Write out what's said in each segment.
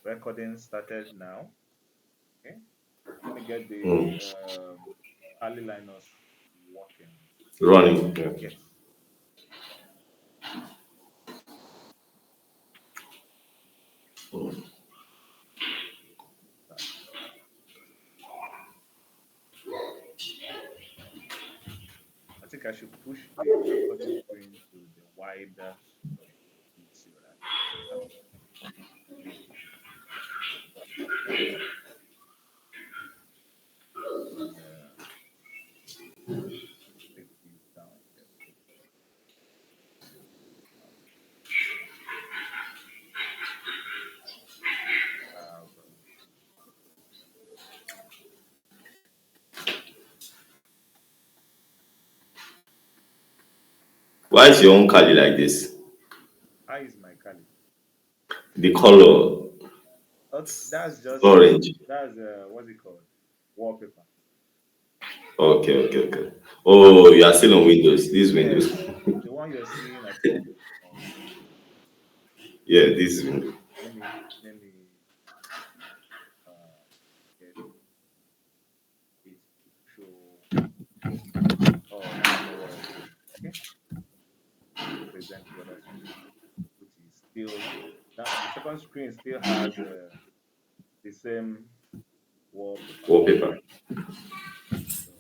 Recording started now. Okay, let me get the Mm. Kali Linus working. Running. Yeah. Yes. Start. I think I should push the recording screen to the wider screen. Let's see what happens. And take this down here. Uh, Why is your own Kali like this? how is my Kali? The color Okay, that's just orange. that's what's it called? Wallpaper. Okay, okay, okay. Oh, you are still on Windows. This Yes, Windows. the one you're seeing, I think, is on Windows. Yeah, this is Windows. Let me uh, get it to show. Oh, now I know what I was doing. Okay, let me present the other screen, which is still that the second screen still has the same wallpaper. Wallpaper. So,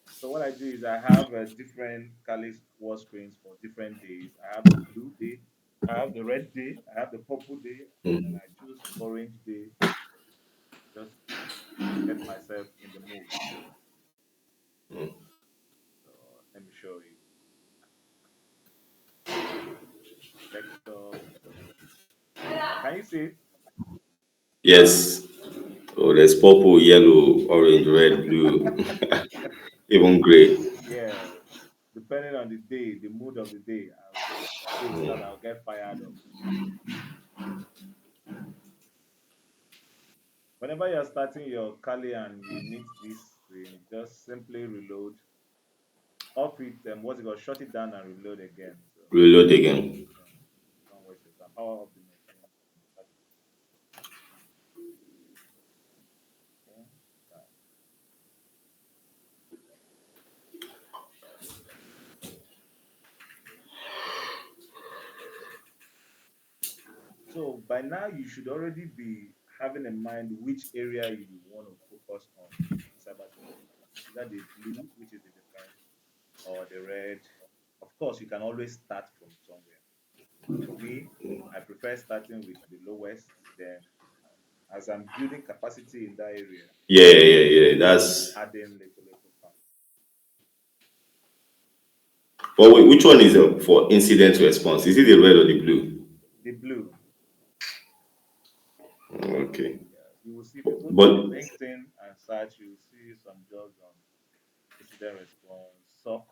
so what I do is I have different Kali wall screens for different days. I have the blue day, I have the red day, I have the purple day, and Mm. I choose orange day just to get myself in the mood. So let me show you. Desktop. Can you see it? Yes. Oh, there's purple, yellow, orange, red, blue, even gray. Yes. Depending on the day, the mood of the day, there are days that I'll get fired up. Whenever you're starting your Kali and you meet this screen, just simply reload, off it, what's it called, shut it down and reload again. So Reload again. yeah, don't waste your time. Power up the machine. Start it again. Start. So by now you should already be having in mind which area you want to focus on in cybersecurity. Is that the blue, which is the defense, or the red? Of course, you can always start from somewhere. For me, I prefer starting with the lowest. Then, as I'm building capacity in that area, Yeah, yeah, yeah. I'm That's. adding little part. But wait, which one is for incident response? Is it the red or the blue? The blue. Okay. Yeah, you will see if you go to But LinkedIn and search, you will see some jobs on incident response, SOC.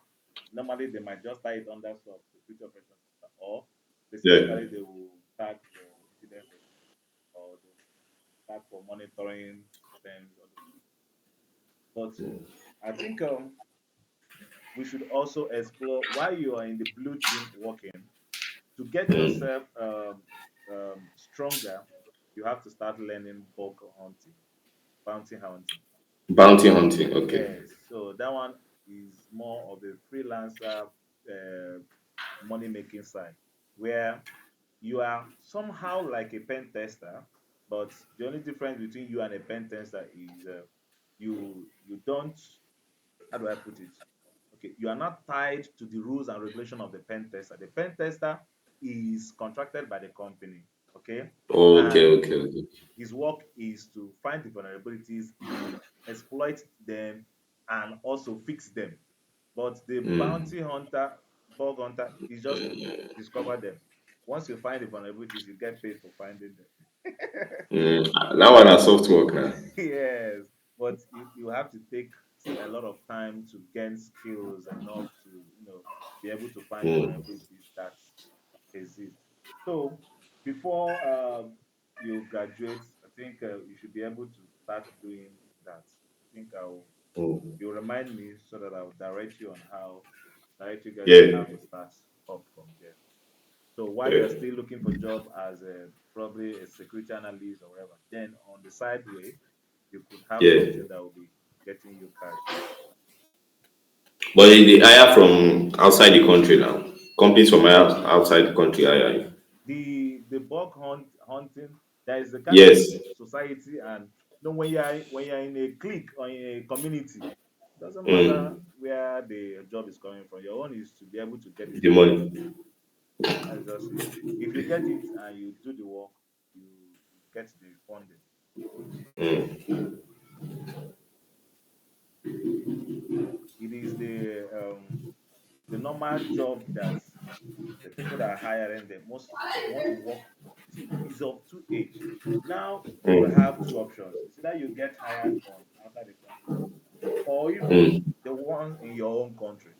Normally, they might just tie it under SOC, security operations center, or yeah. specifically they will tag for incident response or they will tag for monitoring systems. But I think we should also explore why you are in the blue team working to get Mm. yourself stronger. You have to start learning bug hunting, bounty hunting. Bounty hunting. Okay. Yes, so that one is more of a freelancer money making side where you are somehow like a pen tester, but the only difference between you and a pen tester is you don't, how do I put it? Okay, you are not tied to the rules and regulation of the pen tester. The pen tester is contracted by the company, okay, Okay, and okay, okay. his work is to find the vulnerabilities, exploit them, and also fix them. But the Mm. bounty hunter, bug hunter, is just to discover them. Once you find the vulnerabilities, you get paid for finding them. Mm. That one is soft work now. Yes, but you have to take a lot of time to gain skills enough to be able to find the Mm. vulnerabilities that exist. So before you graduate, I think you should be able to start doing that. I think I'll Mm. you remind me so that I'll direct you on how direct you guys on Yeah, how to start up from there. So while you're yeah. still looking for job as a probably a security analyst or whatever. Then on the side way, you could have Yeah. something that will be getting you cash. But they hire from outside the country now. Companies from outside the country hire you. The hunting, there is a kind of Yes. society, and when you're in a clique or in a community, doesn't matter Mm. where the job is coming from. Your own is to be able to get it The for free. money. That's just it. If you get it and you do the work, you get the funding. It is the normal job that the people that are hiring them most, they want to work. See, it's of two age. Now people Mm. have two options. It's either you get hired on outside the country or even Mm. the one in your own country.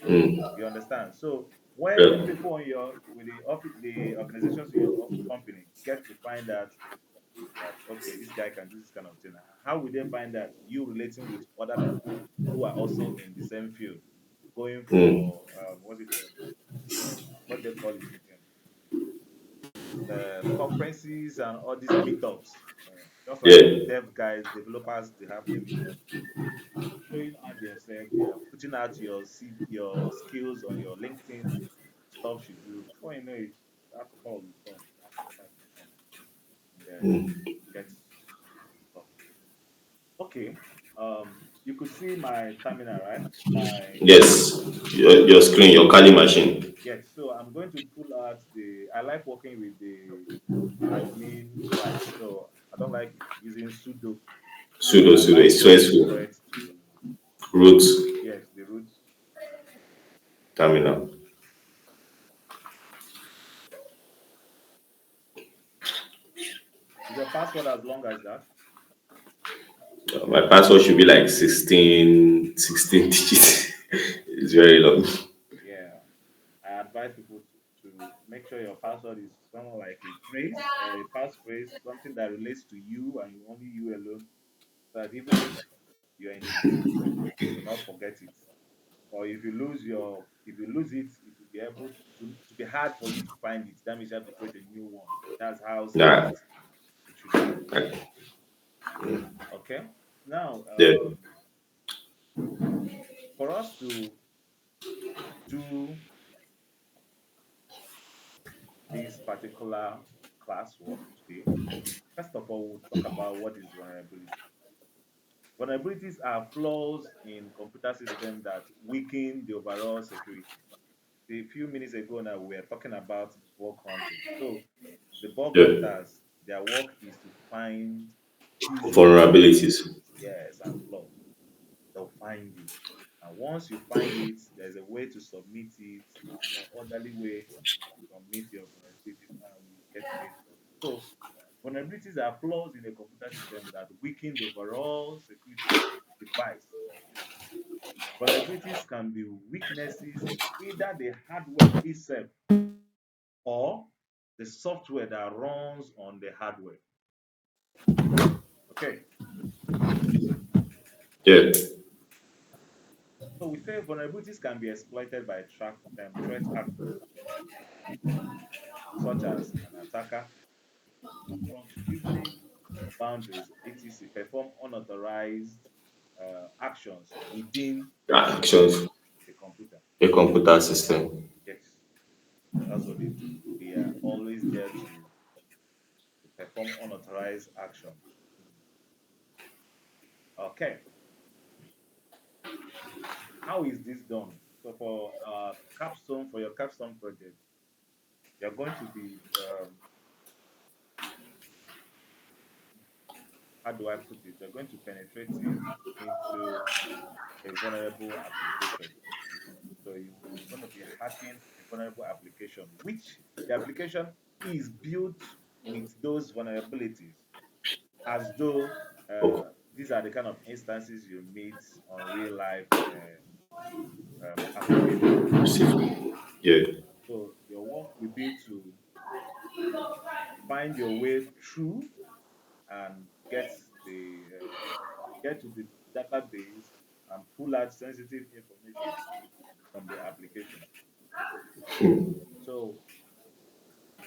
Mm. You understand? So when Yeah. people in your with the office, the organizations in your company get to find out that okay, this guy can do this kind of thing. How will they find that? You relating with other people who are also in the same field, going Mm. for what's it called? What they call it again? Conferences and all these meetups. Just like Yeah. dev guys, developers, they have their meetups. Showing out themselves, they are putting out your skills on your LinkedIn, stuff you do. Before you know it, that call will come, that contact will come, and then get stuff. Okay. You could see my terminal, right? My Yes. Your screen, your Kali machine. Yes. So I'm going to pull out the. I like working with the admin side, so I don't like using sudo. Sudo, I sudo. like It's going stressful. straight to Root yes, the root. terminal. Is your password as long as that? My password should be like 16 digits. It's very long. Yeah. I advise people to make sure your password is something like a phrase or a passphrase, something that relates to you and only you alone, so that even if you're in a group, you will not forget it. Or if you lose it, it will be able to be hard for you to find it. That means you have to create a new one. That's how Nah. secret it should be. I- Okay. Now, Yeah. for us to do this particular classwork today, first of all, we'll talk about what is vulnerability. Vulnerabilities are flaws in computer systems that weaken the overall security. A few minutes ago now, we were talking about bug hunting. So the bug Yeah. hunters, their work is to find easy Vulnerabilities. vulnerabilities, yes, and flaws. They'll find it. And once you find it, there's a way to submit it, orderly way to submit your vulnerabilities, and you get paid for it. So vulnerabilities are flaws in a computer system that weaken the overall security of the device. Vulnerabilities can be weaknesses in either the hardware itself or the software that runs on the hardware. Okay, Yeah. so we say vulnerabilities can be exploited by threat actors, such as an attacker, confusing boundaries, etc., perform unauthorized actions within Actions. the computer. A computer system. Yes, that's what they do. They are always there to perform unauthorized actions. Okay, how is this done? So for capstone, for your capstone project, you're going to be how do I put it? You're going to penetrating into a vulnerable application. So you're going to be hacking a vulnerable application, which the application is built with those vulnerabilities, as though Oh, these are the kind of instances you meet on real life applications. yeah. So your work will be to find your way through and get to the database and pull out sensitive information from the application. So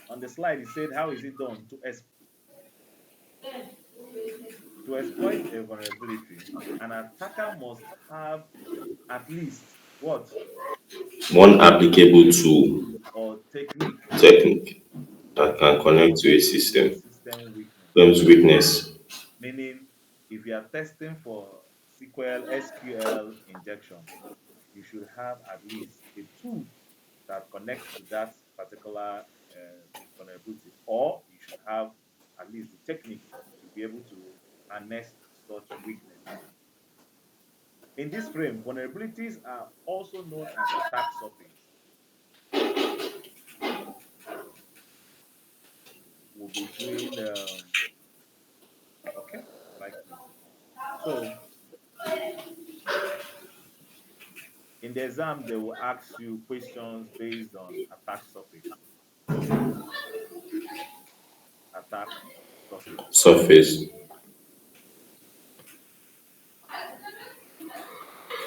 On the slide, it said, how is it done? To exploit a vulnerability, an attacker must have at least what? One applicable tool Or technique technique that can that connect to a connects to a system, system weakness. firm's weakness. Meaning, if you are testing for SQL injection, you should have at least a tool that connects to that particular vulnerability, or you should have at least the technique to be able to harness such weakness. In this frame, vulnerabilities are also known as attack surface. We'll be doing, okay, I like this. So in the exam, they will ask you questions based on attack surface. Attack surface. Surface.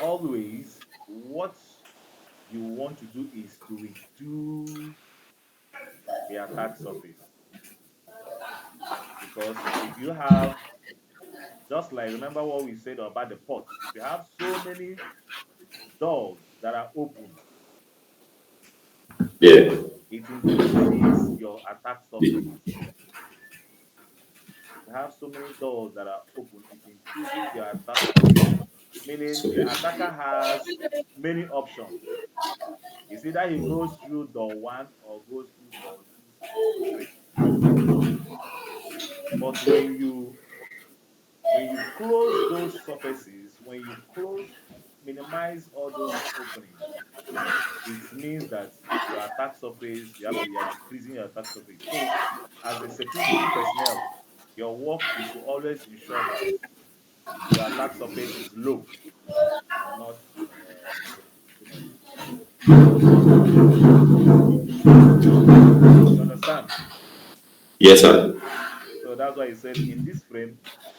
Always, what you want to do is to reduce the attack surface, because if you have, just like remember what we said about the ports, if you have so many doors that are open, Yeah. it increases your attack The surface. If you have so many doors that are open, it increases your attack surface, meaning the surface. attacker has many options. It's either he goes through door one or goes through door two, three. But when you close those surfaces, when you minimize all those openings, it means that your attack surface, you are decreasing your attack surface. So, as a security personnel, your work is to always ensure that your attack surface is low and not too much. You understand? Yes, sir. So that's why he said in this frame,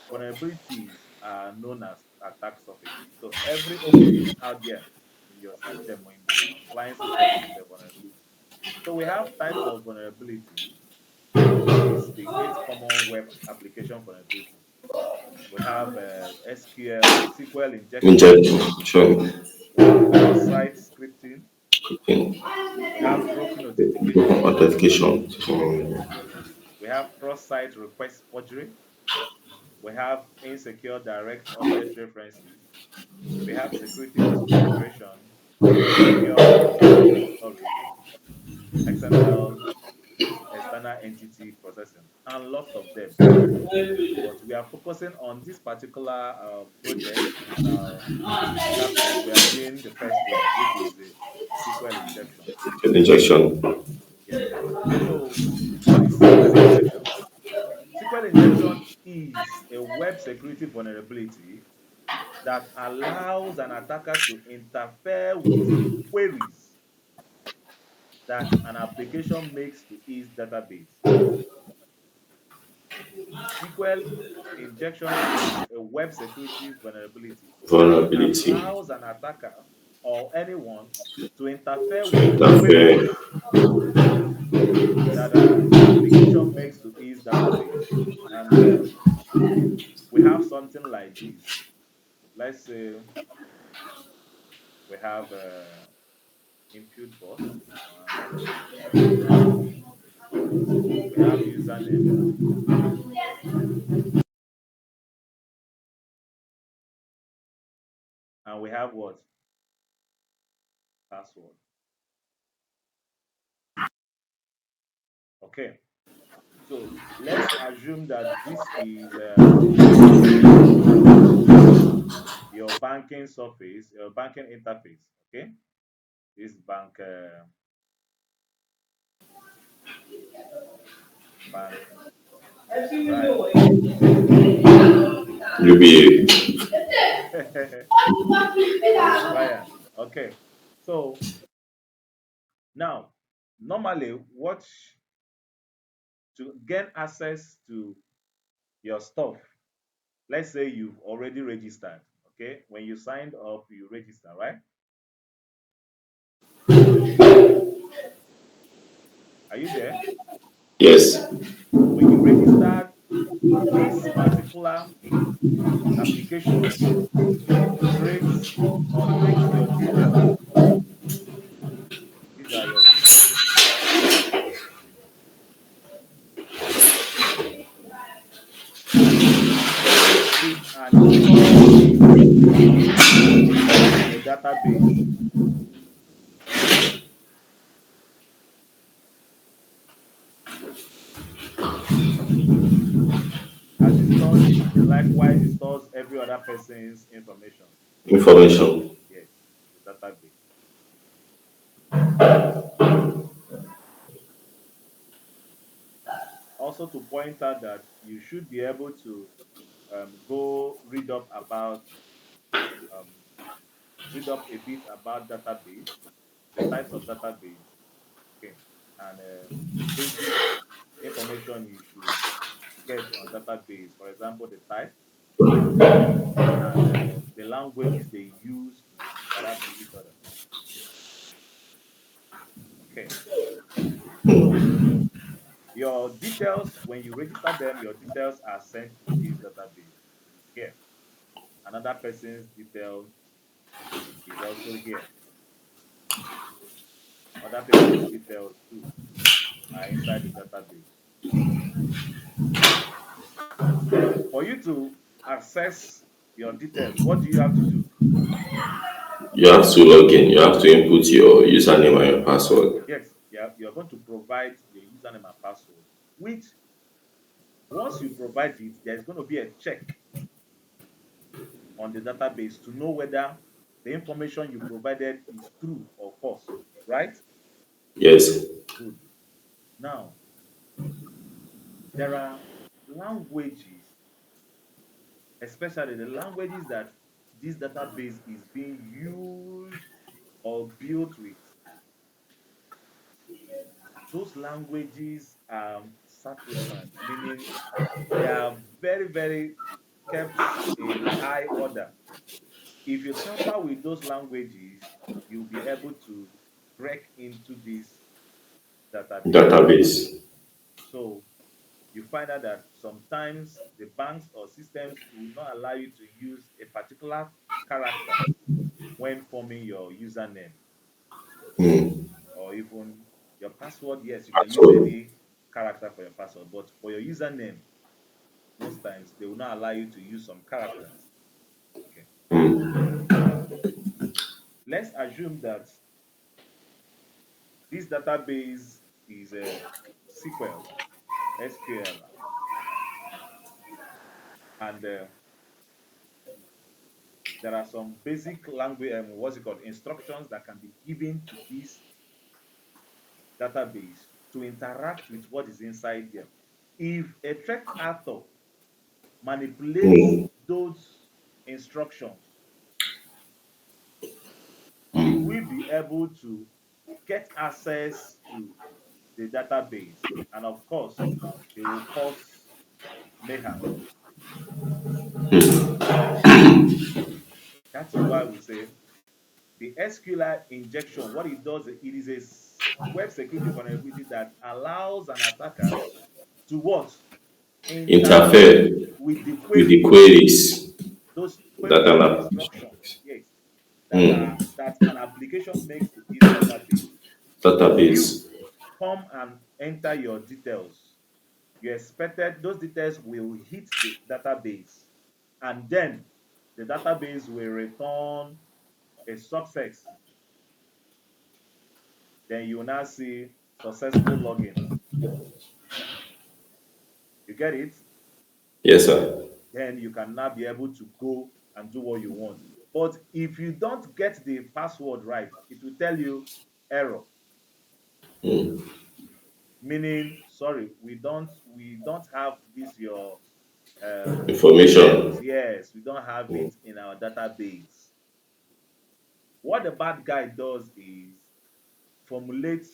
vulnerabilities are known as attack surface. So every opening out there in your system or in the client system is a vulnerability. So we have types of vulnerabilities. This is the 8 common web application vulnerabilities. We have SQL injection. Injection. We have cross-site scripting. Okay. We have broken authentication. Authentication. We have cross-site request forgery. We have insecure direct object references. We have security misconfiguration, insecure, sorry, XML, external entity processing, and lots of them. But we are focusing on this particular project in Capstone. We are doing the first one, which is the SQL injection. Injection. Yes. So, what is SQL injection? SQL injection is a web security vulnerability that allows an attacker to interfere with queries that an application makes to its database. SQL injection is a web security vulnerability that Vulnerability. allows an attacker or anyone to interfere To with interfere. queries that an application makes to its database. And we have something like this. Let's say we have input box, one, we have username, and we have what? Password. Okay. So let's assume that this is your banking surface, your banking interface. Okay. This bank, right? UBA. It's Brian. Okay. So now, normally, what to gain access to your stuff, let's say you've already registered. Okay. When you signed up, you register, right? Are you there? Yes. When you register this particular application, creates or takes your details. These are your details. Takes it and stores it in a database. As it stores it, likewise it stores every other person's information. Information. Yes, the database. Also to point out that you should be able to go um, read up a bit about database, the types of database, okay, and the basic information you should get on database. For example, the type and the languages they use to interact with each other. Okay, so your details, when you register them, your details are sent to this database. It is here. Another person's detail is also here. Other people's details too are inside the database. For you to access your details, what do you have to do? You have to log in. You have to input your username and your password. Yes, you're going to provide your username and password, which once you provide it, there's going to be a check on the database to know whether the information you provided is true or false, right? Yes. Good. Now, there are languages, especially the languages that this database is being used or built with. Those languages are sacrosanct, meaning they are very, very kept in high order. If you tamper with those languages, you'll be able to break into this database. Database. So you find out that sometimes the banks or systems will not allow you to use a particular character when forming your username Hmm. or even your password. Yes, you can use So, any character for your password, but for your username, most times they will not allow you to use some characters. Okay. Now, let's assume that this database is a SQL, SQL, and there are some basic language, what's it called, instructions that can be given to this database to interact with what is inside there. If a threat actor manipulates hmm. those instructions, they will be able to get access to the database, and of course, they will cause mayhem. That is why we say the SQL injection, what it does, it is a web security vulnerability that allows an attacker to what? Interfere Interfere with the with the queries, queries those that queries an and app. instructions, yes, Hmm. that an application makes to this database. You Database. come and enter your details. You expected those details will hit the database, and then the database will return a success. Then you will now see successful login. You get it? Yes, sir. Then you can now be able to go and do what you want. But if you don't get the password right, it will tell you error, Hmm. meaning sorry, we don't have this your details. Information. Yes, we don't have Hmm. it in our database. What the bad guy does is formulates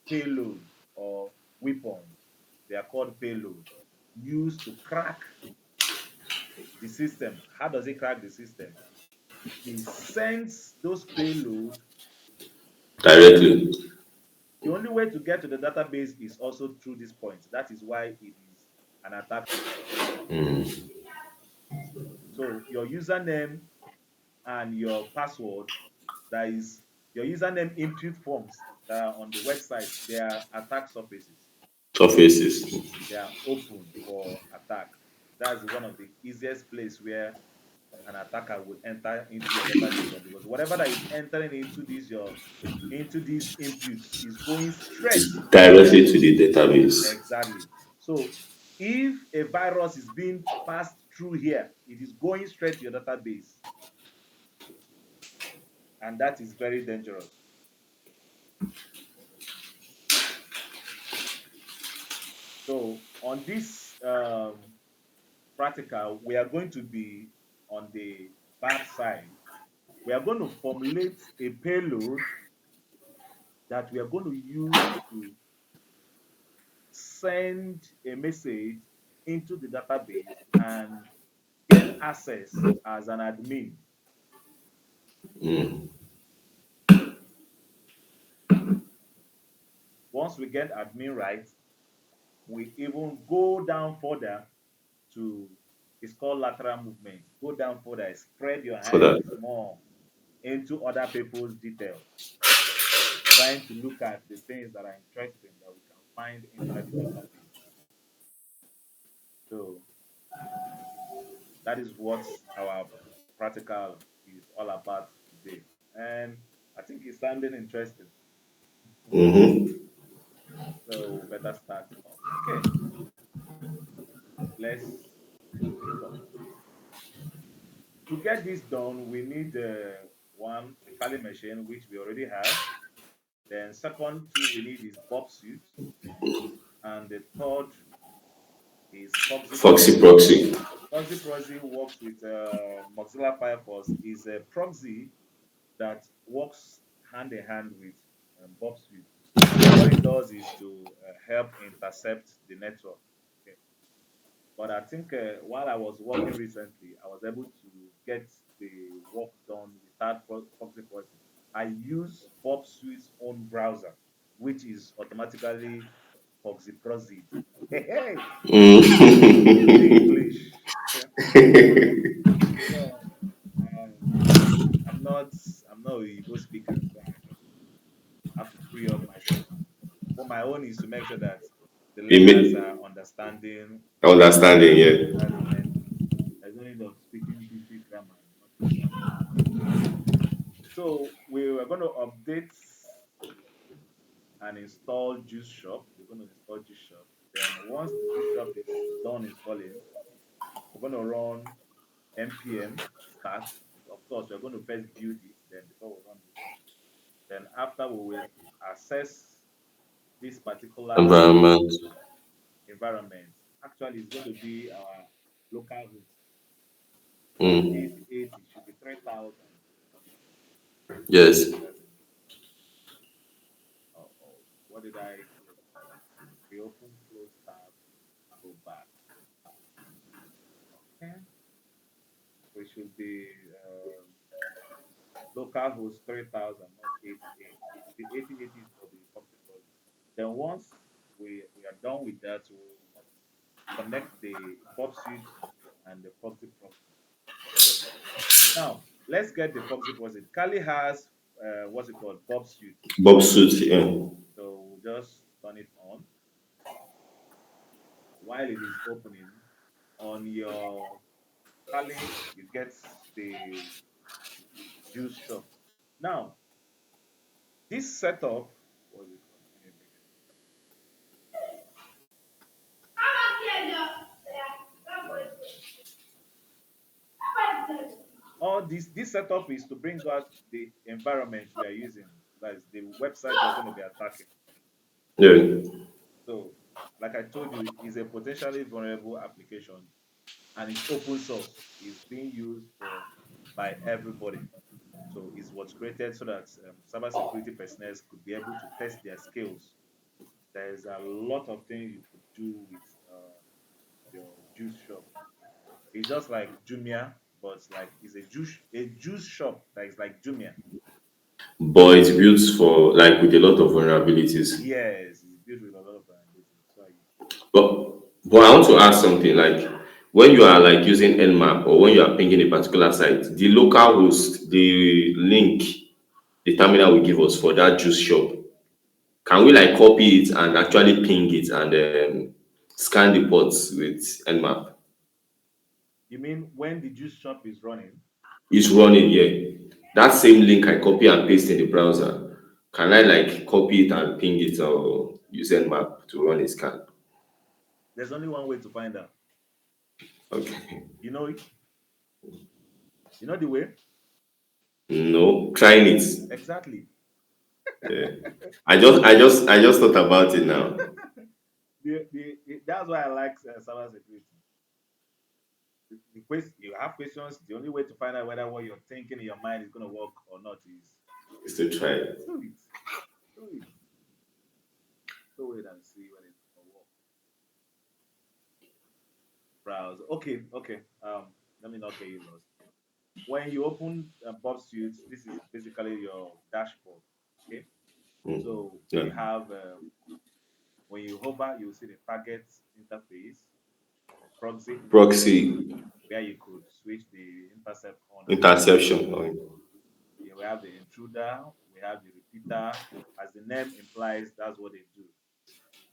payloads or weapons. They are called payload, used to crack the system. How does it crack the system? He sends those payload Directly. The only way to get to the database is also through this point. That is why it is an attack surface. So your username and your password, that is your username input forms that are on the website, they are attack surfaces. Surfaces. They are open for attack. That's one of the easiest place where an attacker will enter into your database from, because whatever that is entering into these inputs is going straight. Directly to the database. Exactly. So if a virus is being passed through here, it is going straight to your database, and that is very dangerous. So on this practical, we are going to be on the bad side. We are going to formulate a payload that we are going to use to send a message into the database and get access as an admin. Once we get admin right, we even go down further to, it's called lateral movement. Go down further, spread your For that. hands more into other people's details, trying to look at the things that are interesting that we can find inside the database. So that is what our practical is all about today. And I think it's sounding interesting. So better start off. Okay, let's pick up. To get this done, we need one, a Kali machine, which we already have. Then second two we need is Burpsuite. And the third is Foxy Foxy Proxy. proxy. Foxy Proxy works with Mozilla Firefox, is a proxy that works hand in hand with Burpsuite. What it does is to help intercept the network. Okay. But I think while I was working recently, I was able to get the work done without proxy processing. I use Bob Suite's own browser, which is automatically proxy proxied. Hey, hey, speaking English. So um, I'm not I'm not a Igbo speaker, so I just have to free up myself. But my own is to make sure that the You learners make are understanding understanding, yeah. That's the main thing. There's no need of speaking basic grammar and not understanding. So we were going to update and install Juice Shop. We're going to install Juice Shop. Then once the Juice Shop is done installing, we're going to run npm start. Of course, we're going to first build it. Then before we run it, then after we will assess this particular Environment. environment. Actually, it's going to be our local host. So Mm. 8080 should be 3000. Yes. That's oh, what did I close? Reopen, close tab, go back. Okay. So it should be localhost 3000, not 8080. The 8080 is for the proxy project. Then once we are done with that, we'll connect the pop suite and the proxy proxy together. Now, let's get the proxy proxy. Kali has what's it called? Bob suite. Bob suit, yeah. So we'll just turn it on. While it is opening, on your Kali, you get the juice shop. Now, this setup, what is it called? Let me bring it. All this setup is to bring out the environment we are using. That is the website we're going to be attacking. Yeah. So, like I told you, is a potentially vulnerable application, and it's open source. It's being used for by everybody. So it's what's created so that cybersecurity personnel could be able to test their skills. There's a lot of things you could do with your juice shop. It's just like Jumia, but like it's a juice shop that is like Jumia. but it's built for like with a lot of vulnerabilities. Yes, it's built with a lot of vulnerabilities. So I use it. But I want to ask something like when you are like using Nmap or when you are pinging a particular site, the local host, the link, the terminal will give us for that juice shop. Can we like copy it and actually ping it and scan the ports with Nmap? You mean when the juice shop is running? It's running, yeah. That same link I copy and paste in the browser. Can I like copy it and ping it or use Nmap to run a scan? There's only one way to find out. Okay. You know it? You know the way? No, trying it. Exactly. Yeah. I just thought about it now. That's why I like cybersecurity. The question you have questions. The only way to find out whether what you're thinking in your mind is going to work or not is Is to try it. do it, do it, do it, and see whether it's going to work. Browse. Okay, okay. Let me not get you lost. When you open Burpsuite, this is basically your dashboard. Okay, Mm. so Yeah. we have when you hover, you will see the target interface, the proxy Proxy interface, where you could switch the intercept on and off. interception. Oh, Yeah, we have the intruder, we have the repeater. As the name implies, that's what they do.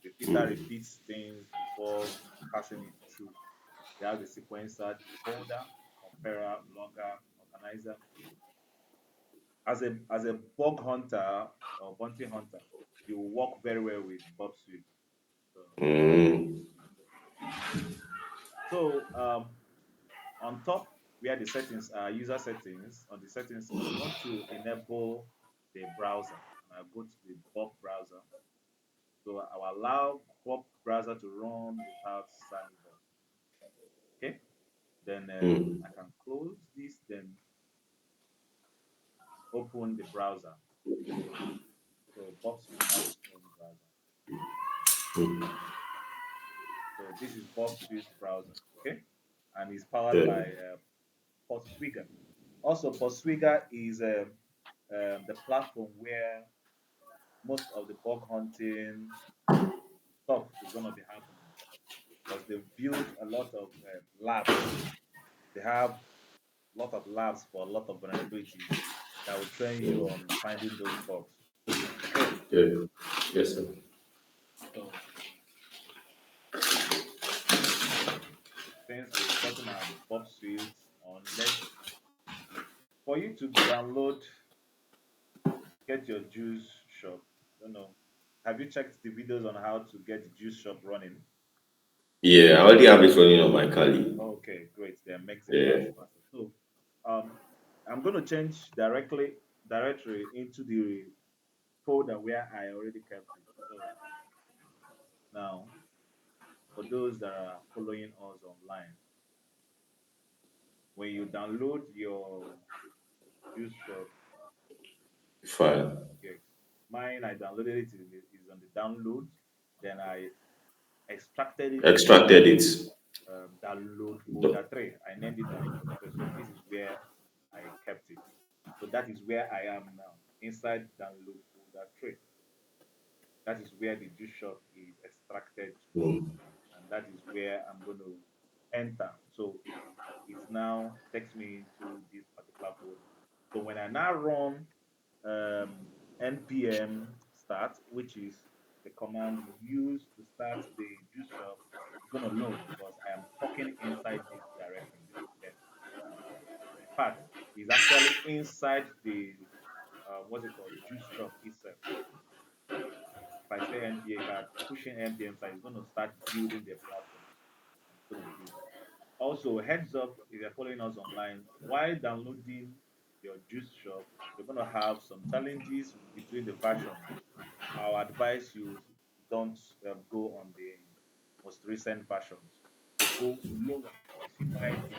Repeater repeats things before passing it through. We have the sequencer, decoder, comparer, logger, organizer. As a bug hunter or bounty hunter, you will work very well with Bob Sweep. So that's what you mm, see. So on top, where the settings are user settings, on the settings, if you want to enable the browser, and I'll go to the Bob browser. So I will allow Bob browser to run without signing up. Okay. Then I can close this, then open the browser. So Bob Suite has its own browser. So this is Bob Suite browser. Okay. And it's powered yeah. by Portswigger. Also, Portswigger is the platform where most of the bug hunting stuff is going to be happening because they've built a lot of labs. They have a lot of labs for a lot of vulnerabilities that will train you on finding those bugs. Okay, Yeah. Yes, sir. so since we've gotten our Bob suite on, let's for you to download, get your juice shop. Don't know. Have you checked the videos on how to get the juice shop running? Yeah, I already have it running on my Kali. Okay, great. That makes it much Yeah. faster. So, I'm going to change directory into the folder where I already kept it. So now, for those that are following us online, when you download your juice shop, Fine. yes, mine I downloaded it is on the download. Then I extracted it into Extracted it. download folder 3. I named it download 3. So this is where I kept it. So that is where I am now, inside download folder 3. That is where the juice shop is extracted to. Mm. And that is where I'm going to enter. So it now takes me into this particular folder. So when I now run npm start, which is the command you use to start the juice shop, it's going to load because I am talking inside this directory. This is where it is. In fact, it's actually inside the what's it called juice shop itself. If I say npm, if I'm pushing npm start, it's going to start building the platforms and it's going to build it. Also, heads up if you're following us online, while downloading your juice shop, you're going to have some challenges between the versions. I will advise you don't go on the most recent versions. So go lower. You see, mine is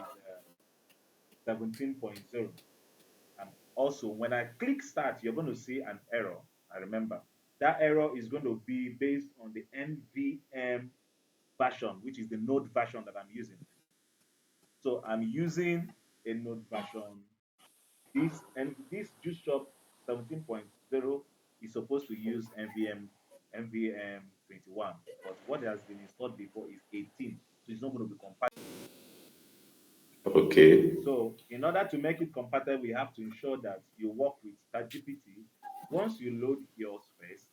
17.0. And also, when I click start, you're going to see an error. I remember that error is going to be based on the NVM version, which is the node version that I'm using. So I'm using a node version. This juice shop. 17.0 is supposed to use NVM 21, but what has been installed before is 18, so it's not going to be compatible. Okay. So in order to make it compatible, we have to ensure that you work with ChatGPT. Once you load yours first,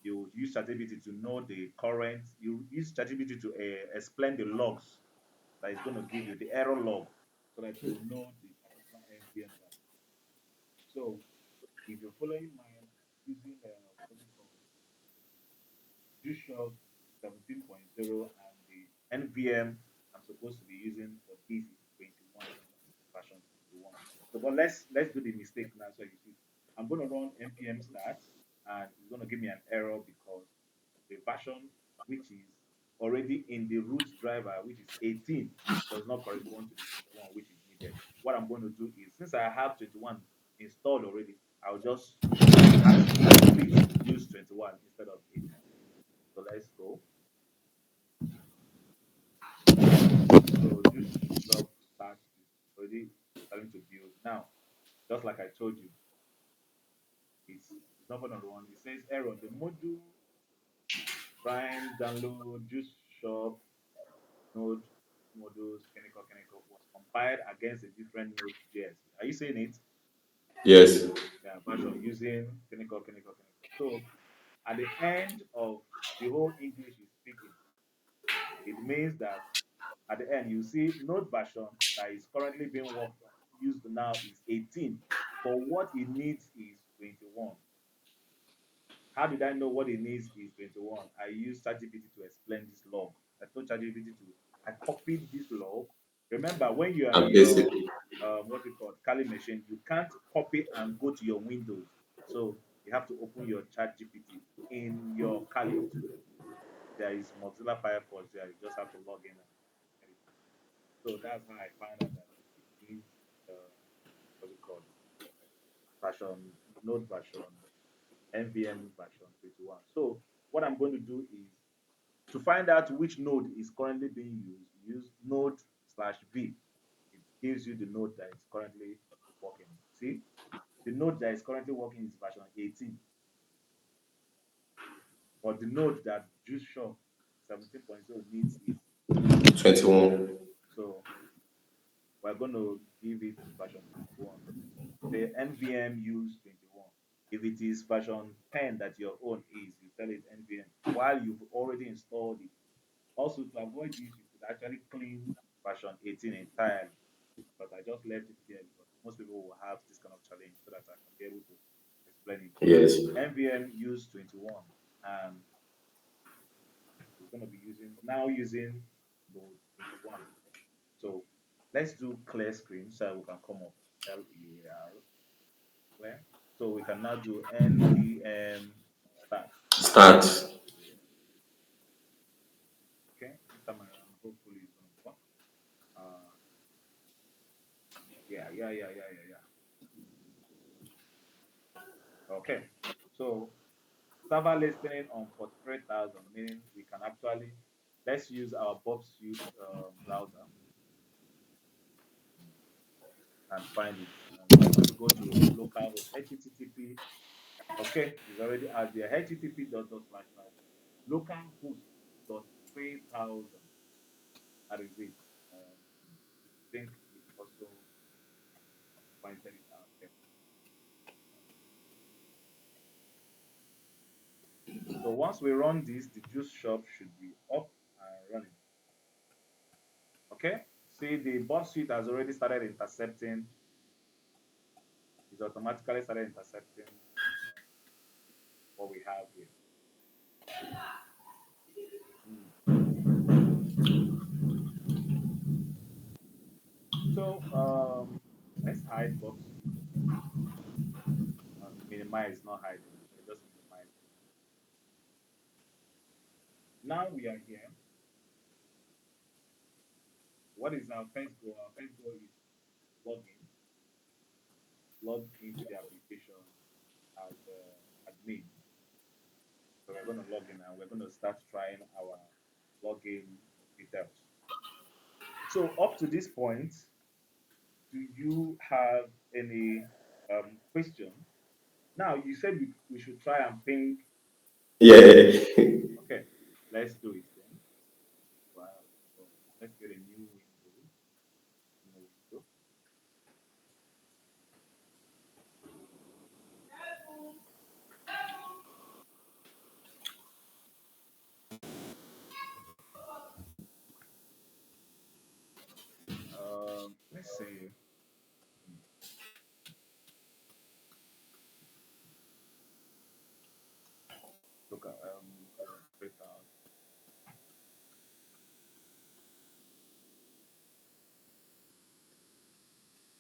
you use ChatGPT to know the current. You use ChatGPT to explain the logs that is going to give you the error log, so that you know the particular NVM version. So if you're following mine using what's it called, GShop 17.0, and the NVM I'm supposed to be using for this is 21, version 21. So, but let's do the mistake now. So you see, I'm going to run npm start, and it's going to give me an error because the version which is already in the root driver, which is 18, does not correspond to the 21 which is needed. What I'm going to do is, since I have 21 installed already, I'll just ask it to please use 21 instead of 18. So let's go. So just shop start is already starting to build. Now, just like I told you, it's not going to run. It says error. The module prime download juice shop node modules chemical was compiled against a different node JS. Are you saying it? Yes. Yeah, version using chemical. So at the end of the whole English is speaking, it means that at the end you see node version that is currently being worked on, used now is 18, but what it needs is 21. How did I know what it needs is 21? I used ChatGPT to explain this log. I told ChatGPT to, I copied this log. Remember, when you are in And your, basically, what's it called, Kali machine, you can't copy and go to your Windows. So you have to open your ChatGPT in your Kali too. There is Mozilla Firefox there. You just have to log in and edit. So that's how I found out that it needs, what's it called, version, node version, NVM version 21. So what I'm going to do is, to find out which node is currently being used, use node slash v. It gives you the node that is currently working. See, the node that is currently working is version 18, but the node that Juice Shop 17.0 needs is 21. 21. So we're going to give it version 21. Say NVM use 21. If it is version 10 that your own is, you tell it NVM while you've already installed it. Also, to avoid this, you could actually clean version 18 entirely, but I just left it here because most people will have this kind of challenge, so that I can be able to explain it. Yes. NVM use 21, and we're going to be using node 21. So let's do clear screen so we can come up LEAR clear. So we can now do NVM start. Start. Okay, this time around, hopefully it's going to work. Uh, yeah. Okay, so server listening on 43,000, meaning we can actually, let's use our Burpsuite browser and find it. And we're going to go to localhost HTTP. Okay, it's already out there. HTTP dot dot slash slash localhost dot 3000. That is it. I think we also pointed it out there. So once we run this, the juice shop should be up and running. Okay, see the bot suite has already started intercepting. It's automatically started intercepting what we have here. Mm. So let's hide bot suite and minimize, not hiding. We're just minimizing. Now we are here. What is our first goal? Our first goal is log into the application as admin. So we're going to log in and we're going to start trying our login details. So up to this point, do you have any question? Now you said we should try and ping. Yeah. Okay, let's do it then. Wow. So let's get a new window. New window. Let's say look at create out.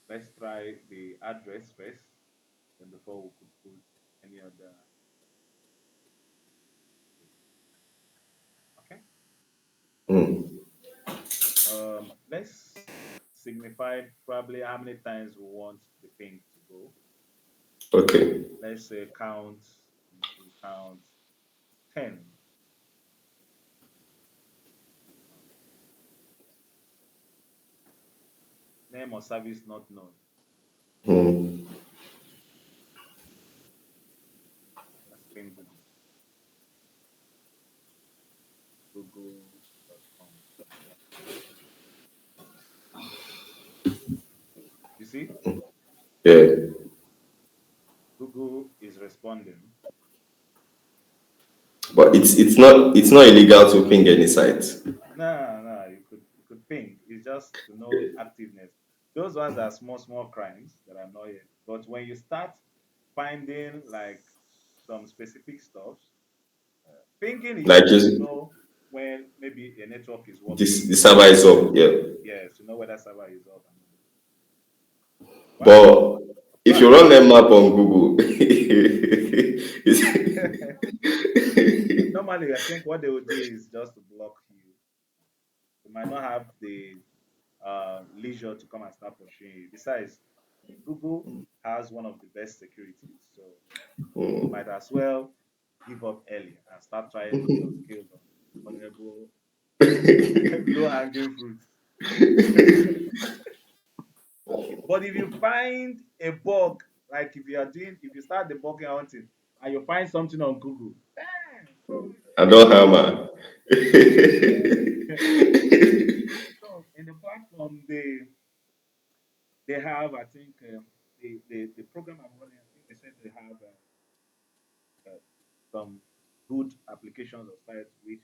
Let's try the address first, then before we could put any other. Okay. Mm. Let's signify probably how many times we want the ping to go. Okay. Let's say count. We count 10. Name or service not known. Mm. Let's ping Google.com. You see, Yeah. Google is responding. But it's not illegal to ping any site. No, no, you could ping. It's just to know activeness. Those ones are small crimes that are not yet. But when you start finding like some specific stuff, pinging is Like just to just know when maybe a network is this working. the server is up. Yeah. Yes, to know whether server is up. Why? But if you Why? run them map on Google, it's, Normally, I think what they will do is just to block you. You might not have the leisure to come and start pursuing you. Besides, Google has one of the best securities, so you might as well give up early and start trying your skills on vulnerable, low hanging fruits. But if you find a bug, like if you start debugging hunting and you find something on Google, bro, I it's don't over. hammer. So in the platform, they have, I think, the program I'm running. I think they said they have some good applications or sites which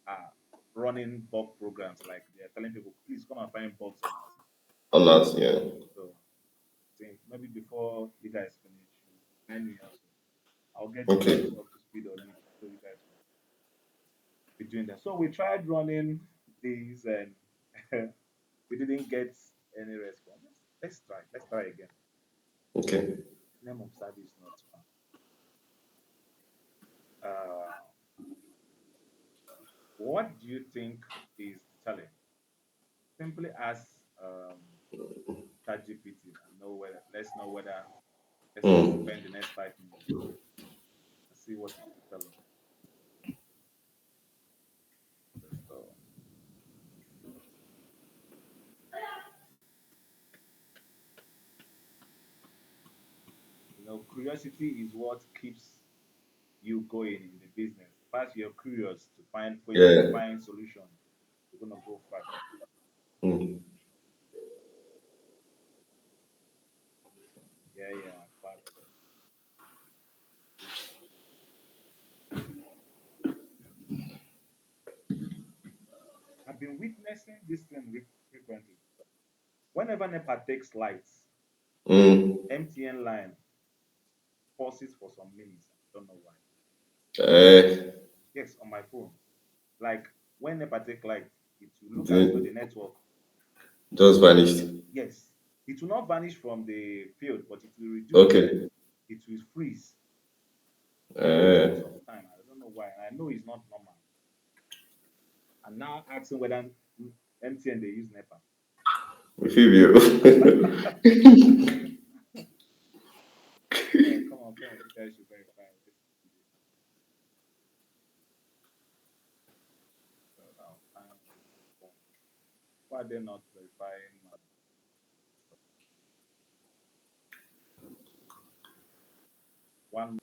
are running bug programs. Like they're telling people, please come and find bugs on our system. On that, yeah. So I think maybe before you guys finish, you send me also. I'll get you guys Okay. up to speed on it so you guys will be doing that. So we tried running these and we didn't get any response. Let's try. Let's try again. Okay. Name of service not found. Uh, what do you think is the challenge? Simply ask ChatGPT and know whether let's know whether let's Mm. spend the next 5 minutes and see what it will tell us. So curiosity is what keeps you going in the business. First, you're curious to find for you to Yeah. find solutions. You're gonna go fast. Mm. Yeah, yeah, fast. I've been witnessing this thing frequently. Whenever NEPA takes lights, Mm. MTN line pauses for some minutes. I don't know why. Eh, Yes, on my phone. Like when NEPA take light, it will look as though the the- network, just vanished. yes, it will not vanish from the field, but it will reduce, Okay. it will freeze for Eh, some time. I don't know why. I know it's not normal. And now asking whether MTN they use NEPA. we feel you. Come on, come on. You guys should verify this. Now, why are they not verifying my one.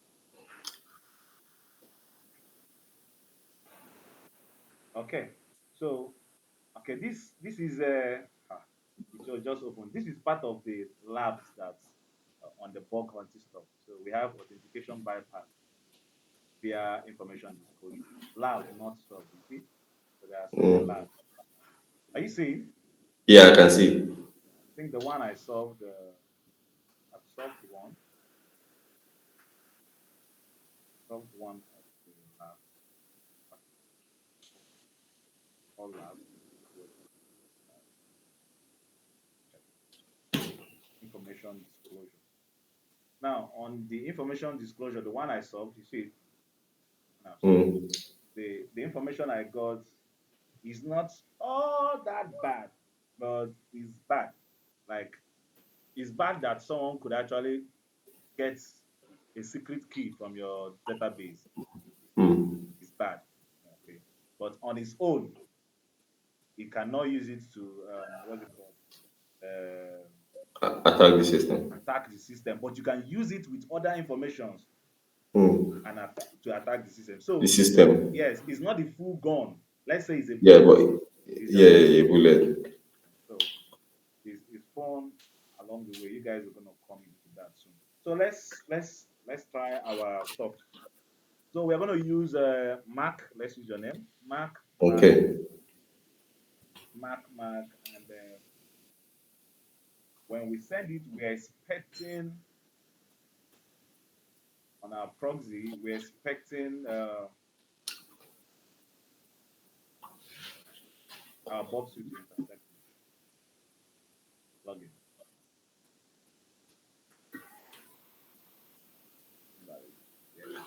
Okay. So okay, this is it was just open. This is part of the labs that's on the bug hunting stuff. So we have authentication bypass via information disclosure. Lab, not sub. You see, so there are so many Mm. labs. Are you seeing? Yeah, I can see. I think the one I solved, I've solved one. Solved one of the lab, all labs. Wait, uh, check. Information disclosure. Now, on the information disclosure, the one I solved, you see it, and I've solved it. Mm. The information I got is not all that bad, but it's bad. Like it's bad that someone could actually get a secret key from your database. Mm. It's bad. Okay. But on its own, it cannot use it to what's it called? Uh, Attack the system. attack the system. But you can use it with other informations Mm. and to attack the system. The So system. yes, it's not the full gun. Let's say it's a Yeah, bullet. but It's yeah, just a yeah, yeah, bullet. bullet. So it's fun along the way. You guys are gonna come into that soon. So let's try our stuff. So we're gonna use Mark. Let's use your name, Okay. Mark, and when we send it, we're expecting on our proxy, we're expecting our Burpsuite to intercept it. Login. Invalid. Here we go.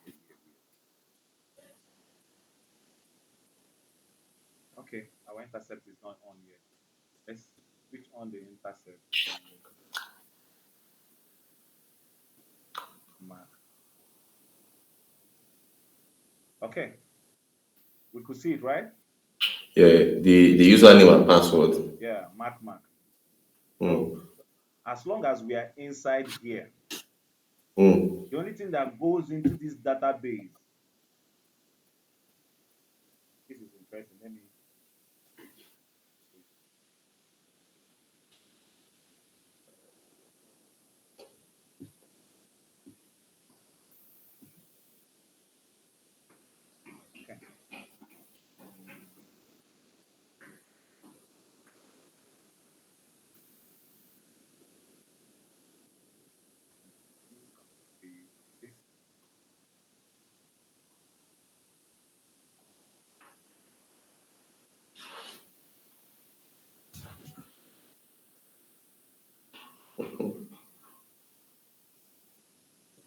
Here. Okay, our intercept is not on yet. Let's switch on the intercept. Mark. Okay, we could see it, right? Yeah, the username and password. Yeah, Mark. So Mm. as long as we are inside here, Mm. the only thing that goes into this database, this is interesting. Let me okay. Copy this.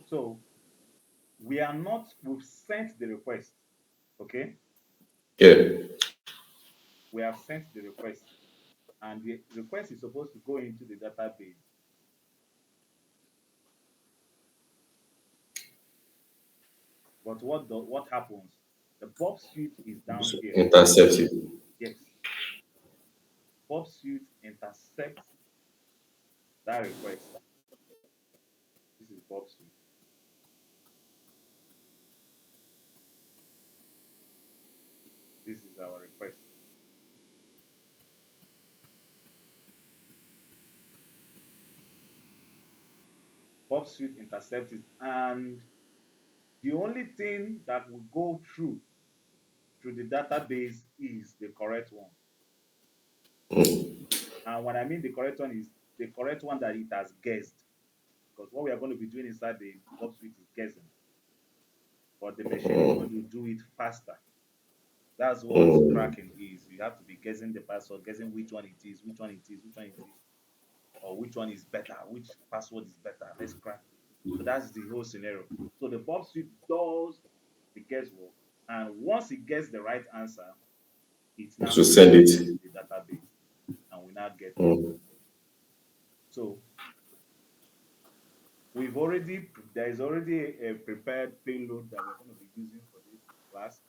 So we are not, we've sent the request. Okay, Yeah. we have sent the request, and the request is supposed to go into the database. But what happens? The Bob suite is down So here. intercept it. Yes, Bob suite intercepts that request. This is Bob suite. This is our request. Bob suite intercepts it, and the only thing that will go through the database is the correct one. Mm. And when I mean the correct one is the correct one that it has guessed. Because what we are going to be doing inside the Bob suite is guessing, but the machine is going Mm. to do it faster. That's what Mm. cracking is. You have to be guessing the password, guessing which one it is, which one it is, which one it is, or which one is better, which password is better. Let's crack. So that's the whole scenario. So the Bob suite does the guesswork, and once it gets the right answer, it now To send sends it. it to the database, and we now get it. Mm. So there is already a prepared payload that we're going to be using for this class.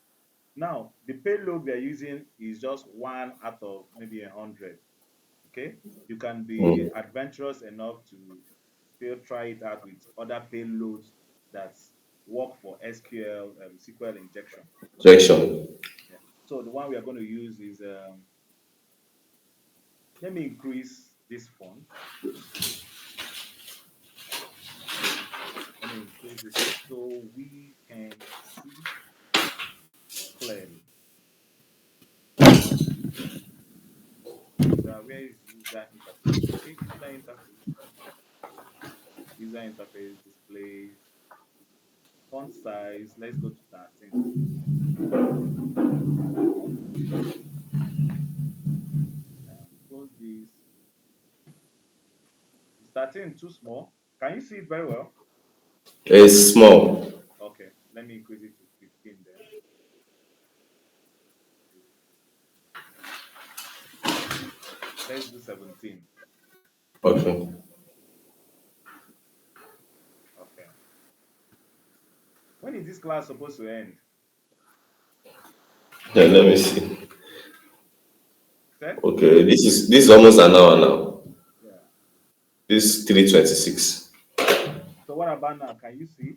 Now, the payload we are using is just one out of maybe 100. Okay, you can be Mm. adventurous enough to still try it out with other payloads that work for SQL, SQL injection. Injection. Yeah. So the one we are going to use is, let me increase this font. Let me increase this font so we can see clearly. Where is user interface? Okay, user interface. User interface displays font size. Let's go to 13. Close this. Is 13 too small? Can you see it very well? It's small. Okay, let me increase it to 15 then. Let's do 17. Okay. Okay. When is this class supposed to end? Yeah, let me see. Okay? Okay, this is almost an hour now. Yeah. This 3:26. So what about now? Can you see?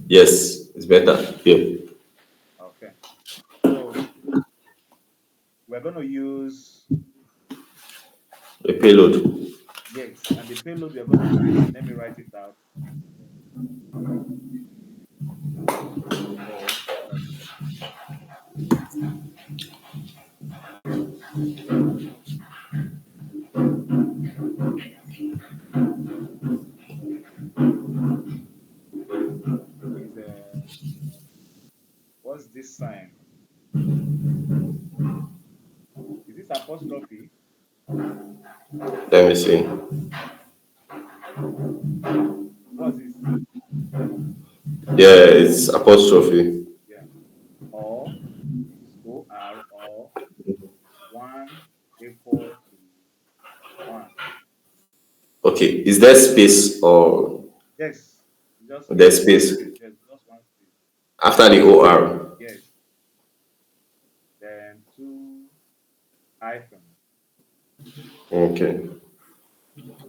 Yes, it's better. Yeah. Okay. So we're going to use, A payload. yes, and the payload we're going to use, let me write it out. Oh, is what's this sign? Is this apostrophe? Let me see. What's this? Yeah, it's apostrophe. Yeah. Or this is OR or 1 equal to 1. Okay, is there space or Yes, just there's one space space. Yes, just one space. after the OR? Yes. Then two hyphens. Okay,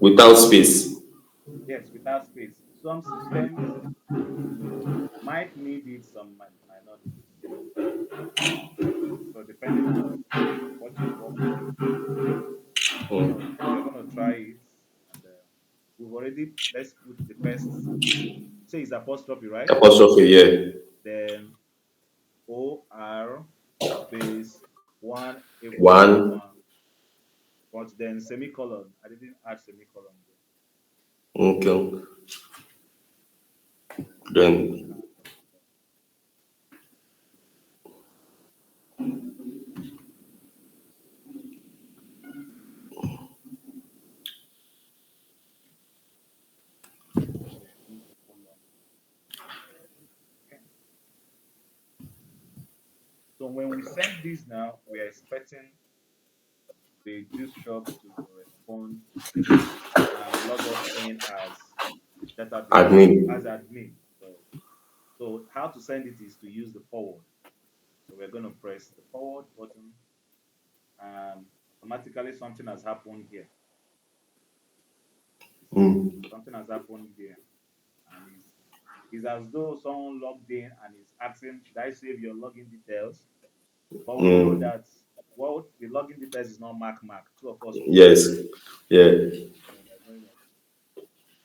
without space. Yes, without space. Some systems might need it, some might not need it. So depending on what you work with. So Mm. we're gonna try it, and we've already, let's put the first. Say it's apostrophe, right? Apostrophe, yeah. Then OR space 1 equal to One. 1. But then semicolon. I didn't add semicolon there. Okay. So we Then can't do that. So this colon. Okay. So when we send this now, we are expecting the juice shop to respond and log us in as database admin. as admin. So how to send it is to use the forward. So we're going to press the forward button, and automatically something has happened here. You see, Mm. something has happened here, and it's as though someone logged in and is asking, should I save your login details? But we know Mm. that, well, the login details is not mark. Two of us put it. Yes. Yeah. So there's no need.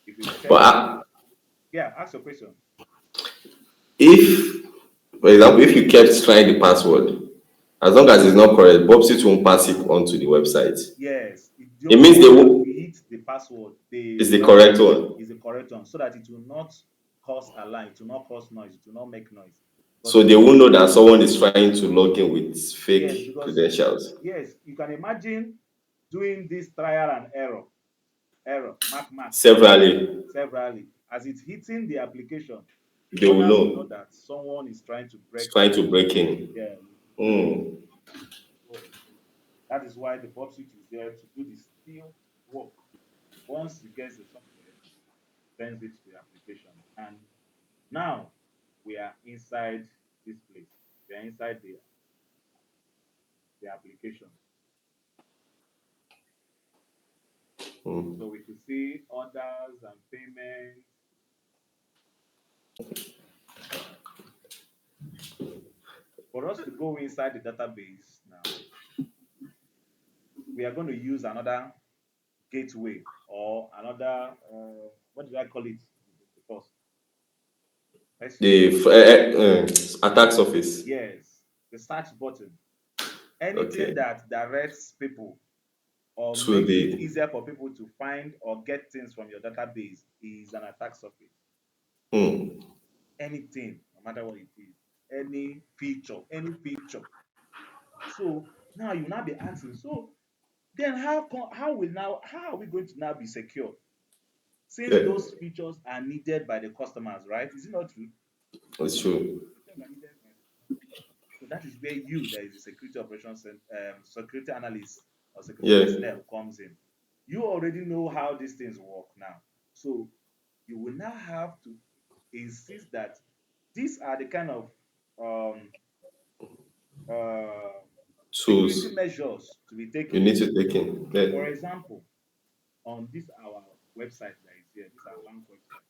If you But check the, yeah, ask your question. if, for example, if you kept trying the password, as long as it's not correct, Bobsit won't pass it onto the website. Yes, the It only means they one that will, will hit the password, the is the correct website, one. is the correct one, so that it will not cause alarm, it will not cause noise, it will not make noise. So Because they will know that someone is trying to log in with yes, fake because credentials. yes, you can imagine doing this trial and error, mark, Severally, severally. As it's hitting the application, the they will others will know know that someone is trying to it's break trying in. to break in. Yeah, Mm. so that is why the pop switch is there to do the still work. Once it gets the software, sends it to the application. And now we are inside this place. We are inside the application. Mm. So we could see orders and payments. For us to go inside the database now, we are going to use another gateway or another, what did I call it? Because let's use The the, attack surface. yes, the search button. Anything Okay. that directs people or To makes it the easier for people to find or get things from your database is an attack surface. hmm, Anything, no matter what it is, any feature, any feature. So now you now be asking, so then how are we going to now be secure? Since yeah, those features are needed by the customers, right? Is it not true? it's true. Features are needed by the customers. So that is where you, there is a security operations security analyst or security Yeah. personnel comes in. You already know how these things work now. So you will now have to insist that these are the kind of um, uh, security Tools measures to be you taken. need to take in. Yeah. For example, on this our website that is here, this our bank website,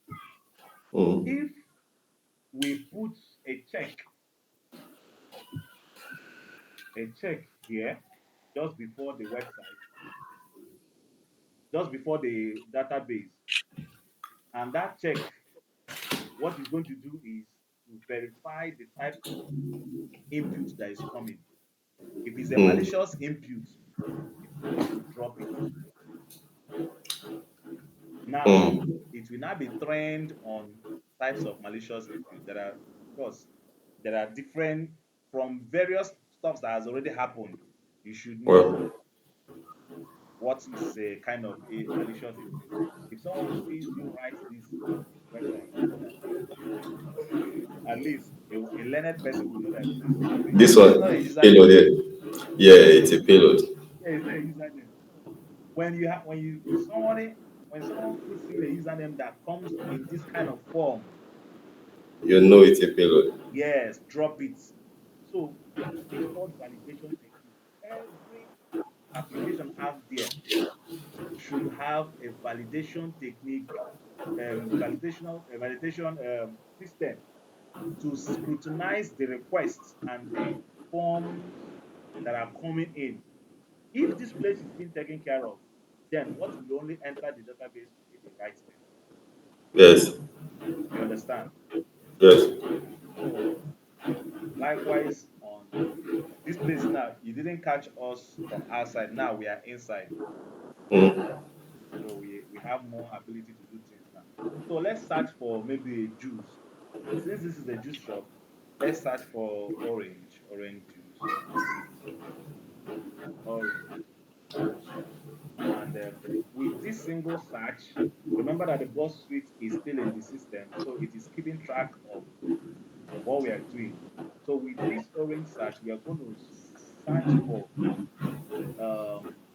Hmm. if we put a check, a check here just before the website, just before the database, and that check, what it's going to do is to verify the type of input that is coming. If it's a Hmm. malicious input, it will drop it. Now, Hmm. it will not be trained on types of malicious input. There are, of course, there are different from various stuff that has already happened. You should know Well, what is a kind of a malicious input. If someone sees you write this website, you know that at least a learned person will know that this is not this this is not a one username. payload. Yeah. Yeah, it's a payload. Yeah, it's not a username. So when you have when someone puts in a username that comes in this kind of form, You know it's a payload. yes, drop it. So this called validation technique. Every application out there should have a validation technique, validation system to scrutinize the requests and the forms that are coming in. If this place is being taken care of, then what will only enter the database will be the right thing. Yes. You understand? Yes. So likewise on this place now, you didn't catch us from outside. Now we are inside. Hmm. So we have more ability to do things now. So let's search for maybe a juice. Since this is a juice shop, let's search for orange juice, orange. And with this single search, remember that the boss suite is still in the system, so it is keeping track of what we are doing. So with this orange search, we are going to search for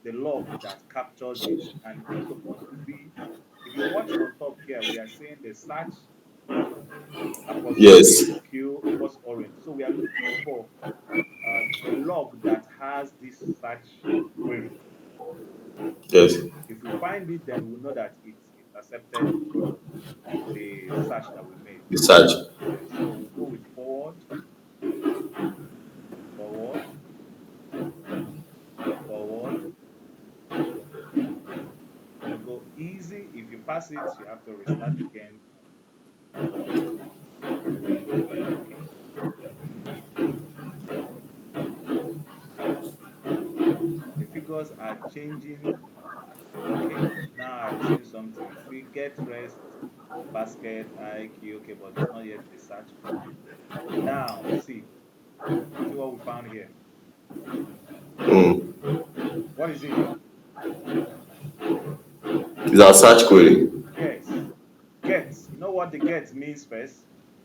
the log that captures it, and it's supposed to be. If you watch on top here, we are saying the search apostrophe Yes. q equals orange. So we are looking for a log that has this search query. Yes. If we find it, then we know that it accepted the search that we made. The search. Yes. So we'll go with forward, forward, forward. Then go easy. If you pass it, you have to restart again and refresh again. The figures are changing. Okay. Now I'm seeing something. See, get rest, basket, IQ. Okay, but it's not yet the search query. Now see what we found here. Hmm. What is it? It's our search query Yes. Get. You know what the get means first?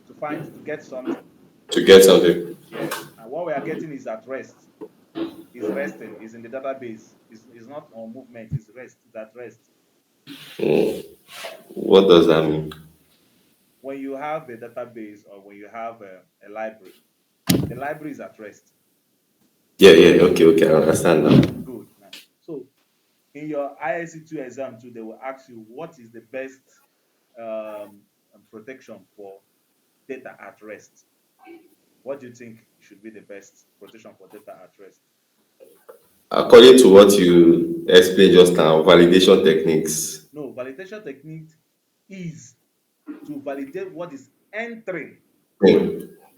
To find, to get something. to get something. Yes. And what we are getting is at rest. Is resting. Is in the database. Is not on movement. Is rest. Is at rest. Hmm. What does that mean? When you have a database or when you have a library, the library is at rest. Yeah, yeah. Okay, okay. I understand now. Good. Now, so in your ISC2 exam too, they will ask you what is the best protection for. data at rest. What do you think should be the best protection for data at rest? According to what you explained just now, validation techniques. No, validation technique is to validate what is entering.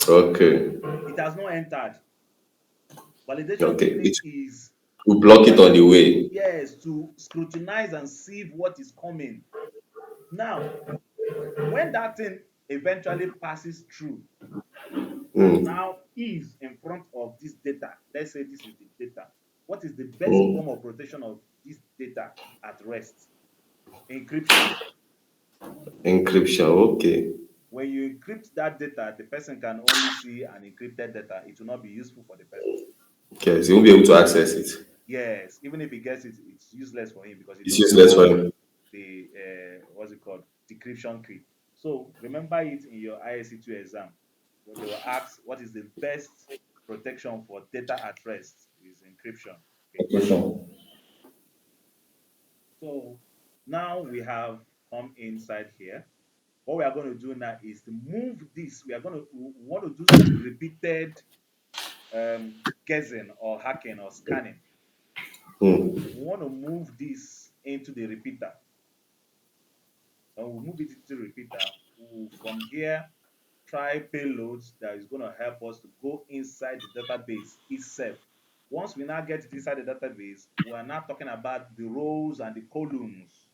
Okay. It has not entered. Validation Okay. It technique is will to block it on the way. yes, to scrutinize and see what is coming. Now, when that thing eventually passes through and Mm, now is in front of this data, let's say this is the data. What is the best mm. form of protection of this data at rest? Encryption. Encryption. Okay. When you encrypt that data, the person can only see an encrypted data. It will not be useful for the person. Okay. So you won't be able to access it. Yes, even if he gets it, it's useless for him because he It's does not useless for have him. the what's it called, decryption key. So remember it in your ISC2 exam. When they will ask what is the best protection for data at rest is encryption. Okay. Encryption. So now we have come inside here. What we are going to do now is to move this. We want to do some repeated guessing or hacking or scanning. Mm. We want to move this into the repeater. When we move it into the repeater, we'll from here try payloads that is going to help us to go inside the database itself. Once we now get it inside the database, we are now talking about the rows and the columns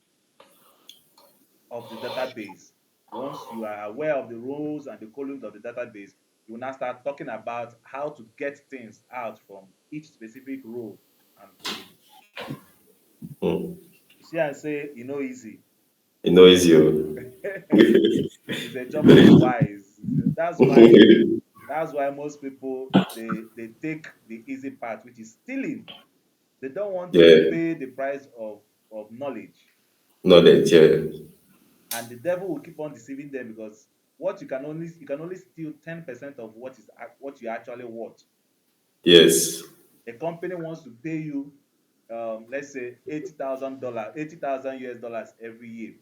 of the database. Once you are aware of the rows and the columns of the database, you will now start talking about how to get things out from each specific row and column. Mm. You see, I say, easy. You know, it's you. It's a job of the wise. That's why most people they take the easy part, which is stealing. They don't want to Yeah. pay the price of knowledge, Knowledge. Yeah. and the devil will keep on deceiving them because what you can only steal 10% of what you actually worth. Yes. A company wants to pay you, let's say $80,000, 80,000 US dollars every year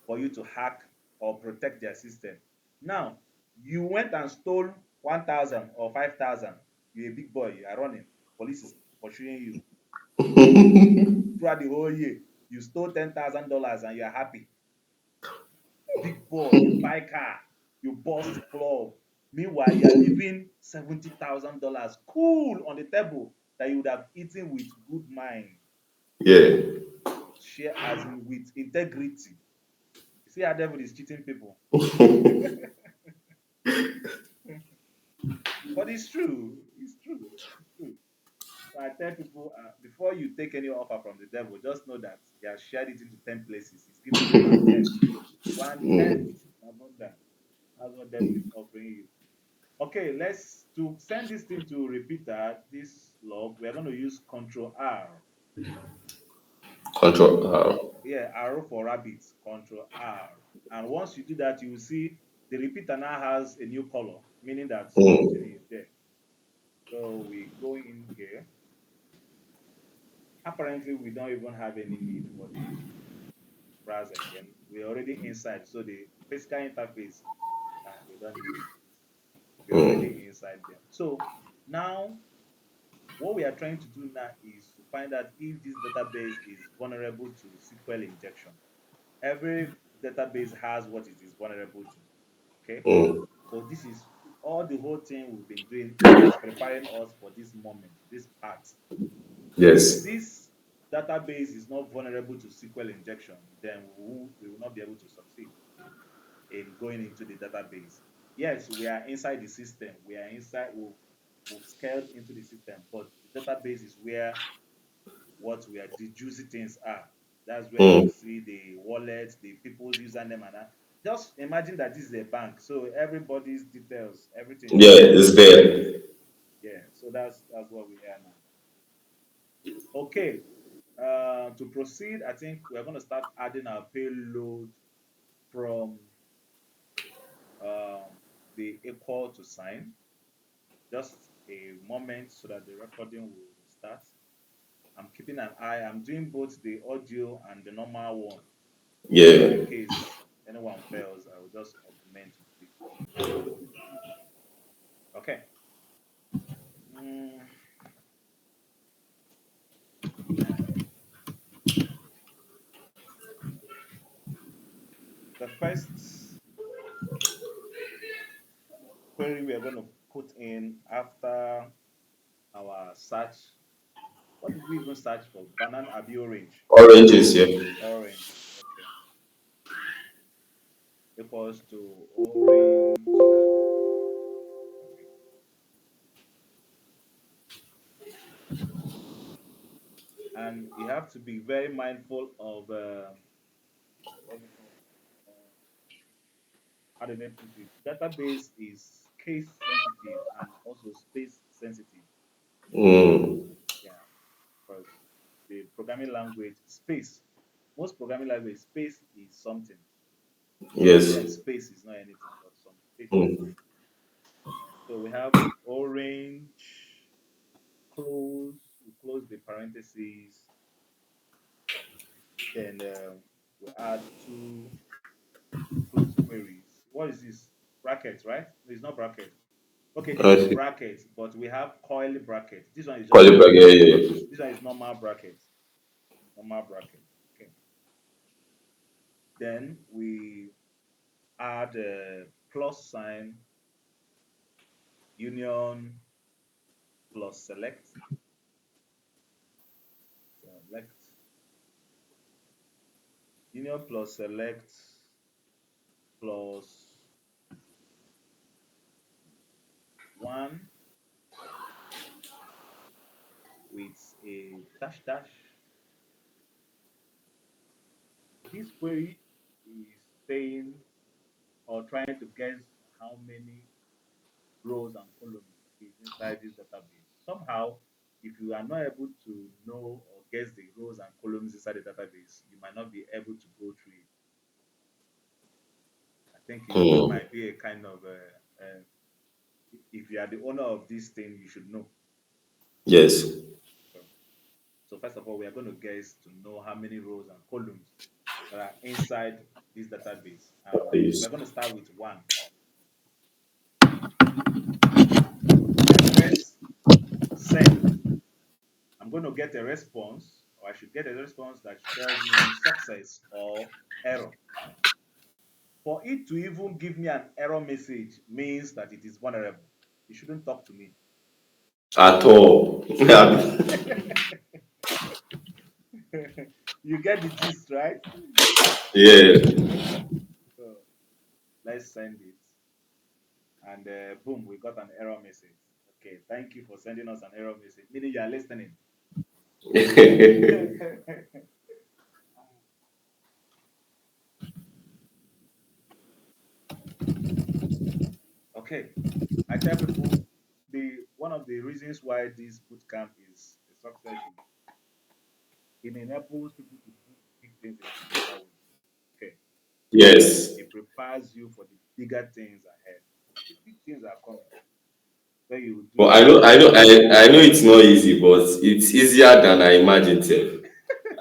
for you to hack or protect their system. Now, you went and stole 1,000 or 5,000. You're a big boy, you are running. Police is pursuing you. Throughout the whole year, you stole $10,000 and you're happy. Big boy, you buy car, you bust club. Meanwhile, you are leaving $70,000 cool on the table that you would have eaten with good mind, Yeah. share as in with integrity. You see how devil is cheating people. But it's true. It's true. It's true. So I tell people before you take any offer from the devil, just know that he has shared it into 10 places. He's giving you one tenth. One tenth abundant. That's what devil is offering you. Okay, let's to send this thing to repeater, this log, we are going to use Control R. Control. Yeah, arrow for rabbit, Control R. And once you do that, you will see the repeater now has a new color, meaning that something Mm. is there. So we go in here. Apparently, we don't even have any need for the browser again. We're already inside. So the physical interface, we don't need it. We're Mm. already inside them. So now what we are trying to do now is to find out if this database is vulnerable to SQL injection. Every database has what it is vulnerable to. Okay. Mm. So this is all the whole thing we've been doing is just preparing us for this moment, this part. If Yes. this database is not vulnerable to SQL injection, then we will not be able to succeed in going into the database. Yes, we are inside the system. We are inside. We've scaled into the system, but the database is where what we are the juicy things are. That's where you Mm. see the wallet, the people's username, and that. Just imagine that this is a bank, so everybody's details, everything is Yeah, there. it's there. Yeah, so that's what we are now. Okay, to proceed, I think we're going to start adding our payload from um, the equal to sign. Just a moment so that the recording will start. I'm keeping an eye. I'm doing both the audio and the normal one. So Yeah. in case anyone fails, I will just augment with it. Okay. Mm, the first query we are going to put in after our search. What did we even search for? Banana abi orange? Oranges, yeah. Orange. Okay. Equals to orange. Okay. And you have to be very mindful of what's it called? Uh, how do they put it? Database is case sensitive and also space sensitive. Mm, Yeah, because the programming language space, most programming language space is something. Some of yes. them space is not anything, but some space is Mm, something. So we have orange, close, we close the parentheses, then we add two close queries. What is this? Brackets, right? No, it's not bracket. Okay, this is okay. bracket, but we have coil bracket. This one is Call just it back, normal. yeah, yeah, yeah. This one is normal bracket. Normal bracket. Okay. Then we add a plus sign, union plus select, select, union plus select plus one with a dash dash. This query is saying or trying to guess how many rows and columns is inside this database. Somehow, if you are not able to know or guess the rows and columns inside the database, you might not be able to go through it. I think it Mm, might be a kind of if you are the owner of this thing, you should know. yes. So, so first of all, we are going to guess to know how many rows and columns that are inside this database. We're Yes. going to start with one. Then press send. I'm going to get a response, or I should get a response that tells me success or error. For it to even give me an error message means that it is vulnerable. It shouldn't talk to me. At all. You get the gist, right? Yeah. So let's send it. And boom, we got an error message. Okay, thank you for sending us an error message, meaning you are listening. Okay, I tell people the one of the reasons why this bootcamp is a success is it enables people to do big things in a smaller way. Okay, Yes. it prepares you for the bigger things ahead. The big things are coming. Where you will But do I know it's not easy, but it's easier than I imagined. Sef.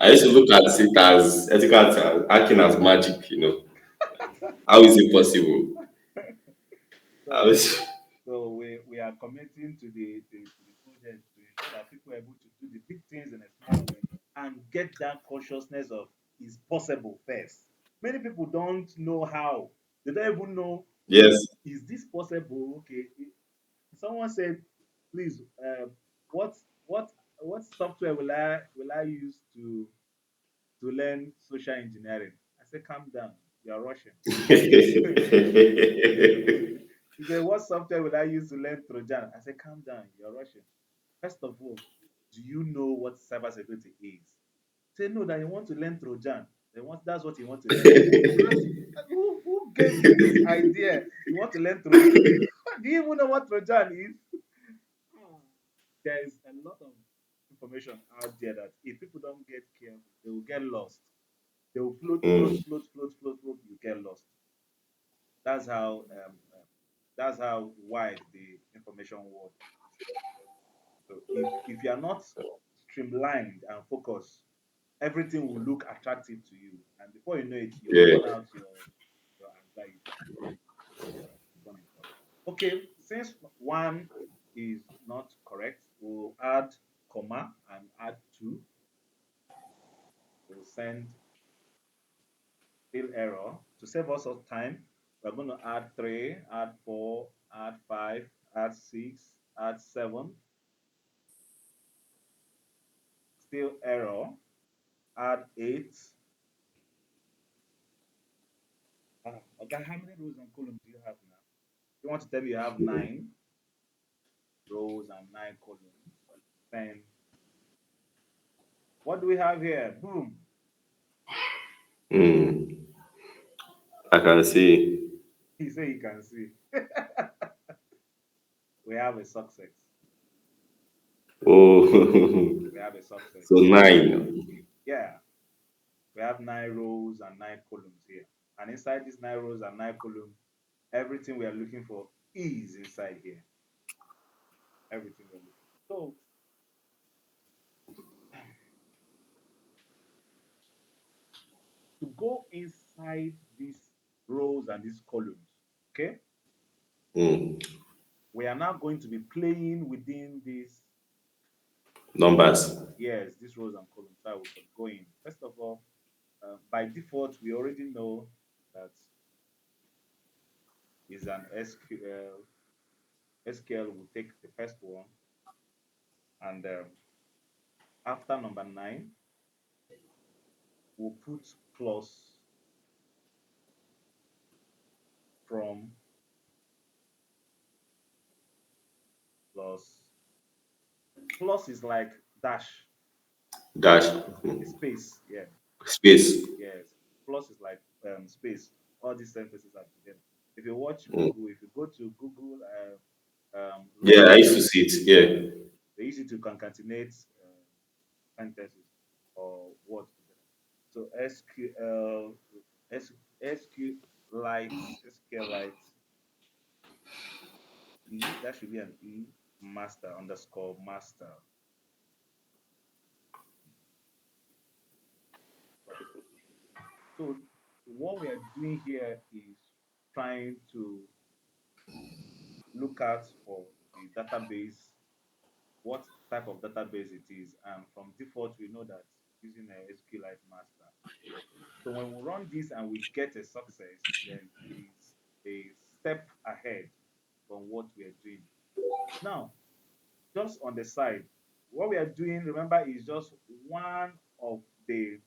I used to look at it as ethical acting as magic, you know. How is it possible? How so is so we are committing to the project to ensure that people are able to do the big things in a small way and get that consciousness of is possible first. Many people don't know how. They don't even know yes. is this possible? Okay. Someone said, please, what what what software will I use to learn social engineering? I said, calm down, you're Russian. He said, what software will I use to learn Trojan? I said, calm down, you're Russian. First of all, do you know what cybersecurity is? Say no, that you want to learn Trojan. That's what you want to learn. As, who gave you this idea? You want to learn Trojan? Do you even know what Trojan is? There is a lot of information out there that if people don't get careful, they will get lost. They will float, float, Mm, float, float, float, float. You get lost. That's how that's how wide the information world is. So if you are not streamlined and focused, everything will look attractive to you, and before you know it, you will yeah. burn out your anxiety. Okay, since one is not correct, we'll add comma and add two. We'll send still error. To save us some time, we're going to add three, add four, add five, add six, add seven, still error, add eight. Okay, how many rows and columns do you have now? You want to tell me you have nine rows and nine columns? Then what do we have here? Boom. Mm, I can see. He say you can see. We have a success. Oh, We have a success. so So nine. yeah, we have nine rows and nine columns here. And inside these nine rows and nine columns, everything we are looking for is inside here. Everything we're looking for. So to go inside these rows and these columns, okay, Mm, we are now going to be playing within these, numbers. yes, these rows and columns. So we could go in. First of all, by default, we already know that is an SQL. SQL will take the first one, and after number nine, we'll put plus from plus. Plus is like dash, Dash. a space. Yeah, Space. yes. Plus is like space. All these sentences are together. If you watch Mm. Google, if you go to Google Yeah, I login, used to see it. Yeah. they use it to concatenate sentences or words together. So SQL, SQLite, SQLite E, that should be an E, master underscore master. Right. So what we are doing here is trying to look out for the database, what type of database it is, and from default we know that using a SQLite master. So when we run this and we get a success, then it is a step ahead from what we are doing. Now, just on the side, what we are doing, remember, is just one of the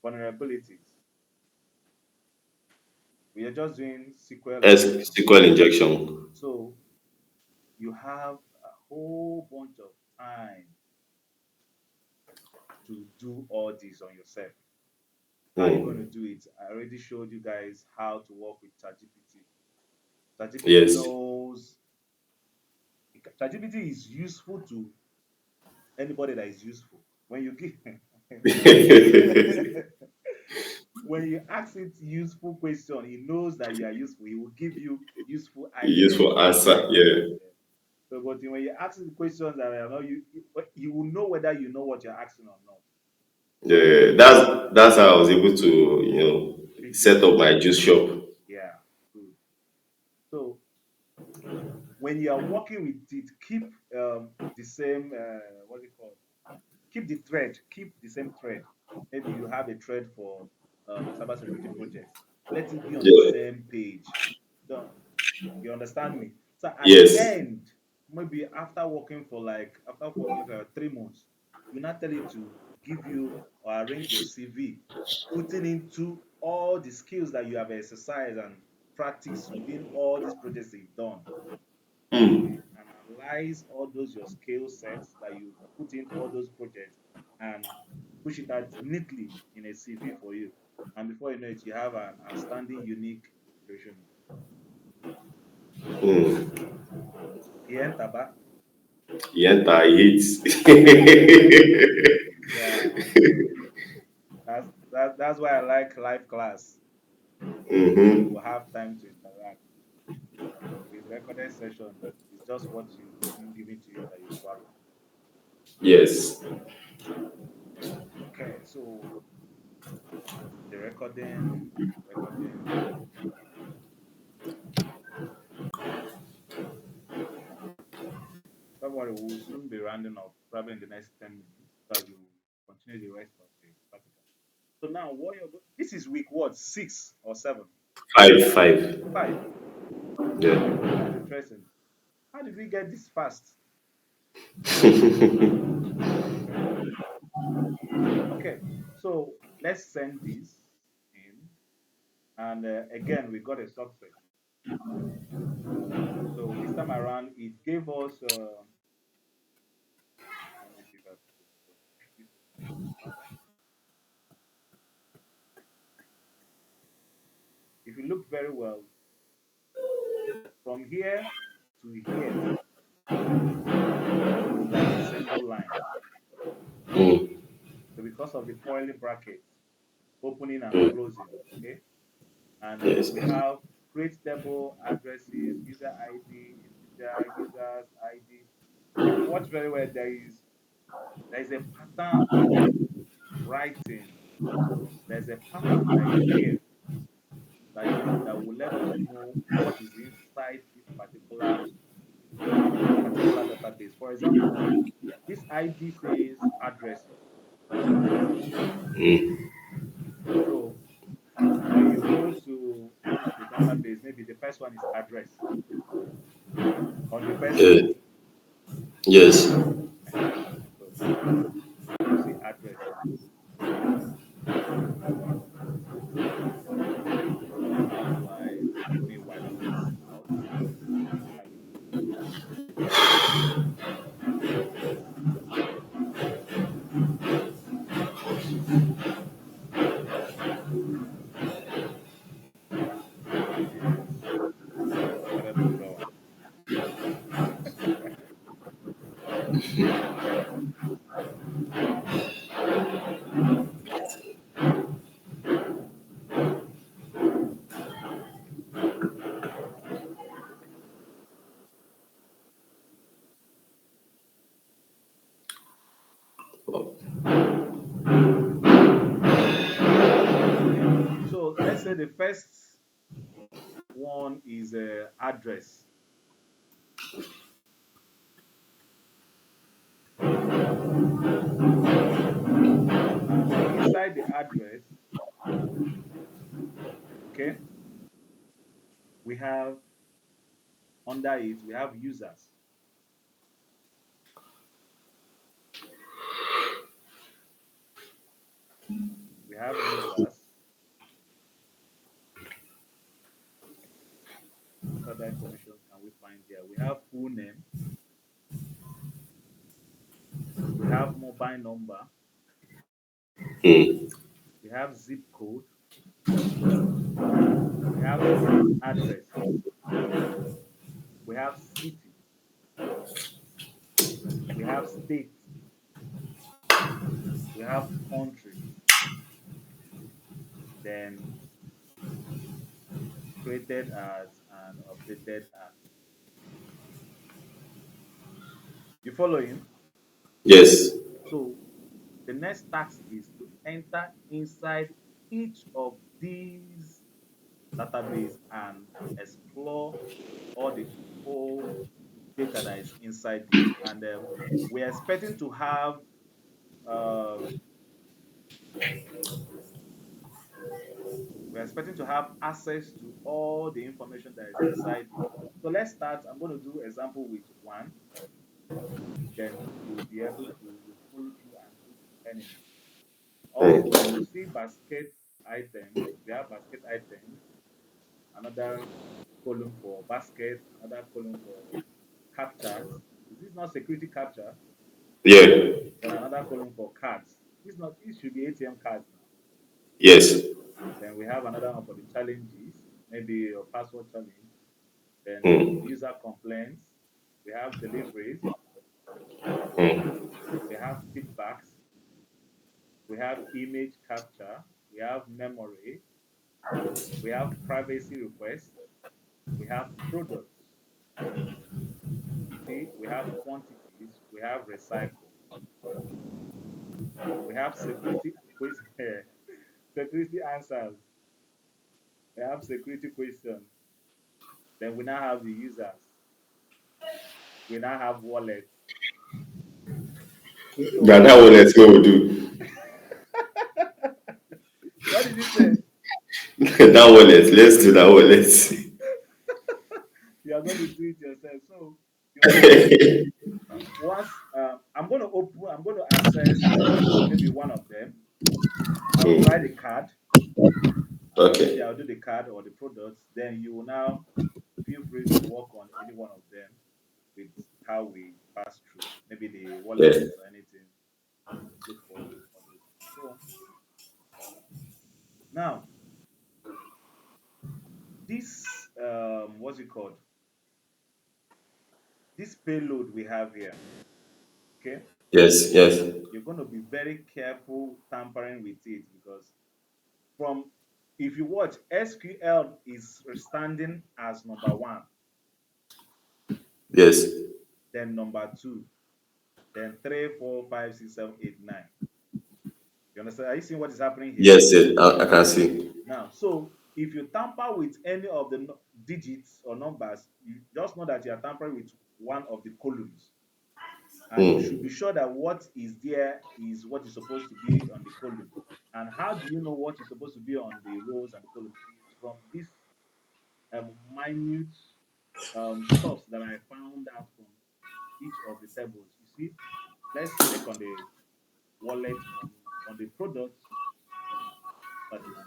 vulnerabilities. We are just doing SQL injection. SQL injection. So you have a whole bunch of time to do all this on yourself. How are you going to Mm. do it? I already showed you guys how to work with ChatGPT. ChatGPT Yes. knows, ChatGPT is useful to anybody that is useful. When you give when you ask it useful question, he knows that you are useful. He will give you useful answers. Useful answer. Yeah. Yeah. So, but when you ask the questions that are not you will know whether you know what you're asking or not. Yeah. That's how I was able to, Beat it. set up my juice shop. Yeah, good. So when you are working with it, keep the same what do you call it? Keep the thread, keep the same thread. Maybe you have a thread for cybersecurity projects. Let it be on the Yeah. same page. So you understand me? So at the Yes. end, maybe after working for 3 months, you not tell it to give you or arrange your CV, putting into all the skills that you have exercised and practiced within all these projects that you've done. Mm. Analyze all those your skill sets that you put into all those projects and push it out neatly in a CV for you. And before you know it, you have an outstanding, unique resume. Mm. You enter back. He enter, he hits. Yeah. So that's why I like live class. Mm-hmm. We'll have time to interact. With recorded session, it's just what you being given to you that you swallow. Yes. Okay, so the recording. worry, we'll soon be rounding up, probably in the next 10 minutes, so that we will continue the rest of the practical. So now, this is week what? Six or seven? Five, five. Five. Yeah. That's interesting. How did we get this fast? Interesting. Okay, so let's send this in. And again, we got a success. So this time around, it gave us, let me see if I put it. So this is if you look very well, from here to here is like a single line. Mm. So because of the curly brackets, opening and Mm. closing, okay? And Yes. we have create table addresses, user ID, integer, users ID. If you watch very well, there is a pattern of writing. There's a pattern that is here that will let us know what is inside this particular database. For example, this ID says addresses. Mm. So when you go to the database, maybe the first one is address on the first Yeah. row. Yes. So you see address here. How do let me wipe this out. How do we do this? Yes. I started to draw one. Okay. So let's say the first one is address. And inside the address, okay, we have under it, we have users. We have users. What other information can we find here? We have full name. We have mobile number. Mm. We have zip code. We have street address. We have city. We have state. We have country. Then created as and updated as. You following? Yes. So the next task is to enter inside each of these database and explore all the whole data that is inside this. And we're expecting to have um, we're expecting to have access to all the information that is inside this. So let's start. I'm going to do example with one. Then you'll be able to you follow through and do the learning. Also, Mm. you see basket items. We have basket items, another column for basket, another column for captchas. Is this not security captcha? Yeah. Then another column for cards. This should be ATM cards now. Yes. Then we have another one for the challenges, maybe a password challenge. Then Mm. user complaints. We have deliveries. Mm. We have feedbacks. We have image capture. We have memory. We have privacy requests. We have products. You see, we have quantities. We have recycle. We have security quiz, security answers. We have security questions. Then we now have the users. We now have wallets. Now So that one, let's go do. what did you say? That one, let's do that one. Let's. You are going to do it yourself. So you now once I'm going to access maybe one of them. I'll try the card. Maybe Okay. I'll do the card or the products. Then you will now feel free to work on any one of them with how we pass through. Maybe the Yeah. wallets or anything. Look for all those things. So now this what's it called? This payload we have here. Okay, Yes. Yes. you're going to be very careful tampering with it because from if you watch SQL is standing as number one, Yes. then number two, then three, four, five, six, seven, eight, nine. You understand? Are you seeing what is happening here? Yes. Yes. I can see. Now, so if you tamper with any of the digits or numbers, you just know that you are tampering with one of the columns. And you should be sure that what is there is what is supposed to be on the column. And how do you know what is supposed to be on the rows and the column? Is from this minute stuffs that I found out from each of the tables. You see, let's check on the wallet on the products so that you understand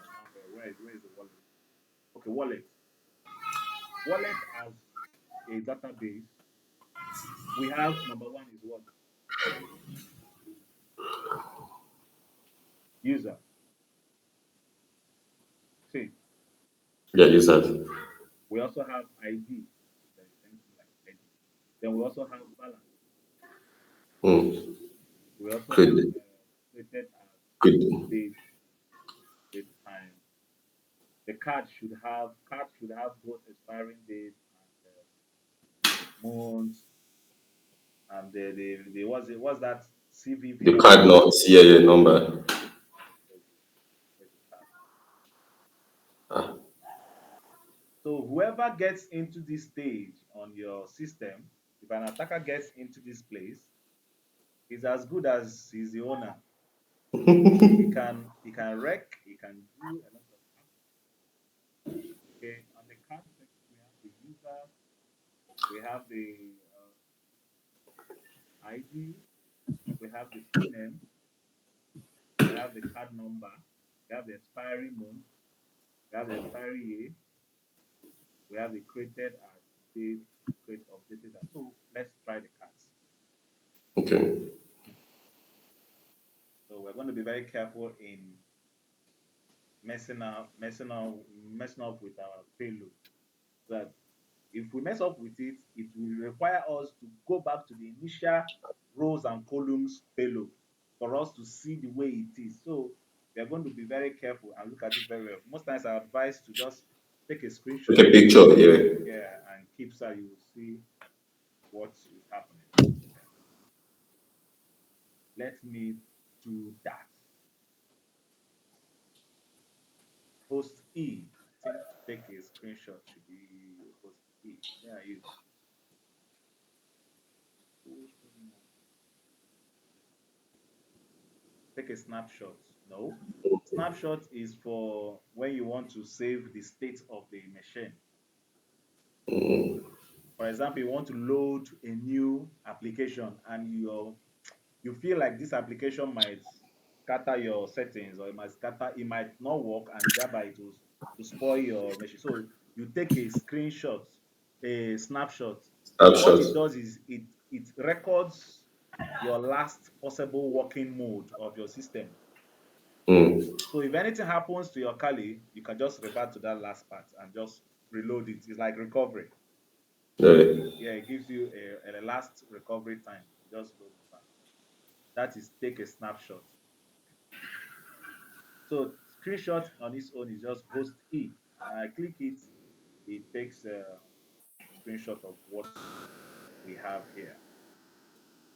well. Where is the wallet? Okay, wallet. Wallet as a database. We have number one is what? User. See, Yeah. Use that. we also have ID. If there is anything like ID. Then we also have balance. Mm. We also have Good. created as Good. date, date time. The card should have both expiring date and months and the what's that CVV The number. card notes. Yeah. Yeah. Number. There's there's the card. Ah. So whoever gets into this stage on your system, if an attacker gets into this place, is as good as he's the owner. He can wreck, he can do a lot of stuff. Okay, on the card section we have the user, we have the ID, we have the full name, we have the card number, we have the expiry month, we have the expiry year, we have the created as date, create updated as. So let's try the cards. Okay. So we're going to be very careful in messing up with our payload. So that if we mess up with it, it will require us to go back to the initial rows and columns payload for us to see the way it is. So we are going to be very careful and look at it very well. Most times I advise to just take a Take screenshot, a picture. Yeah. yeah, and keep so you will see what is happening. Yeah. Let me do that. Host E. I think to take a screenshot should be host E. Where are you? Take a snapshot. No. Snapshot is for when you want to save the state of the machine. For example, you want to load a new application and you feel like this application might scatter your settings or it might not work and thereby it will to spoil your machine. So you take a screenshot, a snapshot. What Snapshot. it does is it records your last possible working mode of your system. Mm. So if anything happens to your Kali, you can just revert to that last part and just reload it. It's like recovery. Yeah. Yeah, it gives you a last recovery time. Just load it back. That is take a snapshot. So screenshot on its own is just host E. And I click it, it takes a screenshot of what we have here.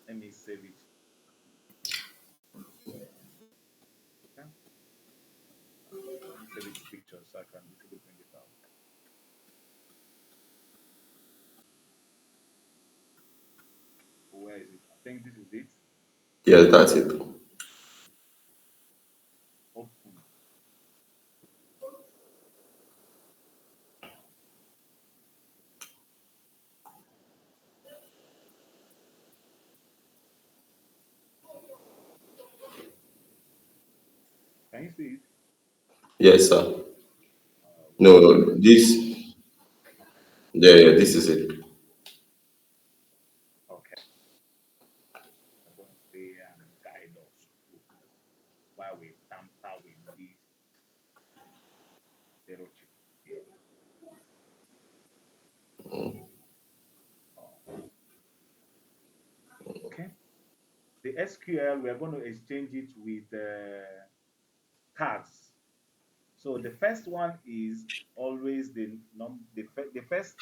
Let me save it. Okay. Let me save it to pictures so I can easily bring it out. Where is it? I think this is it. Yes, that's it. Open. Can you see it? Yes, sir. We're No, going no, to okay. yeah, this is it. Okay. We're going to stay and guide us through while we tamper with this zero chip here. Oh, okay. The SQL, we are going to exchange it with tags. So the first one is always the first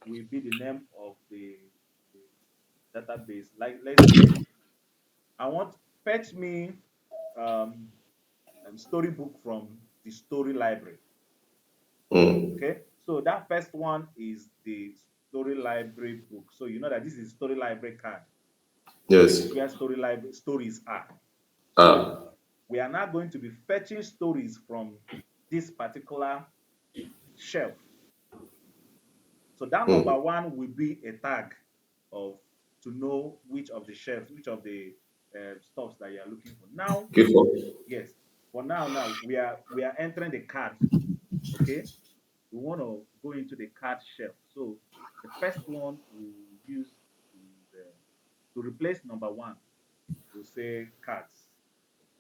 will be the name of the database. Like let's say I want fetch me um, storybook from the story library. Mm. Okay, so that first one is the story library book. So you know that this is story library card. This Yes. is where story library stories are. So Ah. we are now going to be fetching stories from this particular shelf. So that Mm. number one will be a tag of to know which of the shelves, which of the stuffs that you are looking for. Now, Okay, for yes, for now we are entering the card. Okay, we want to go into the card shelf. So the first one we'll use is to replace number one. We'll say cards.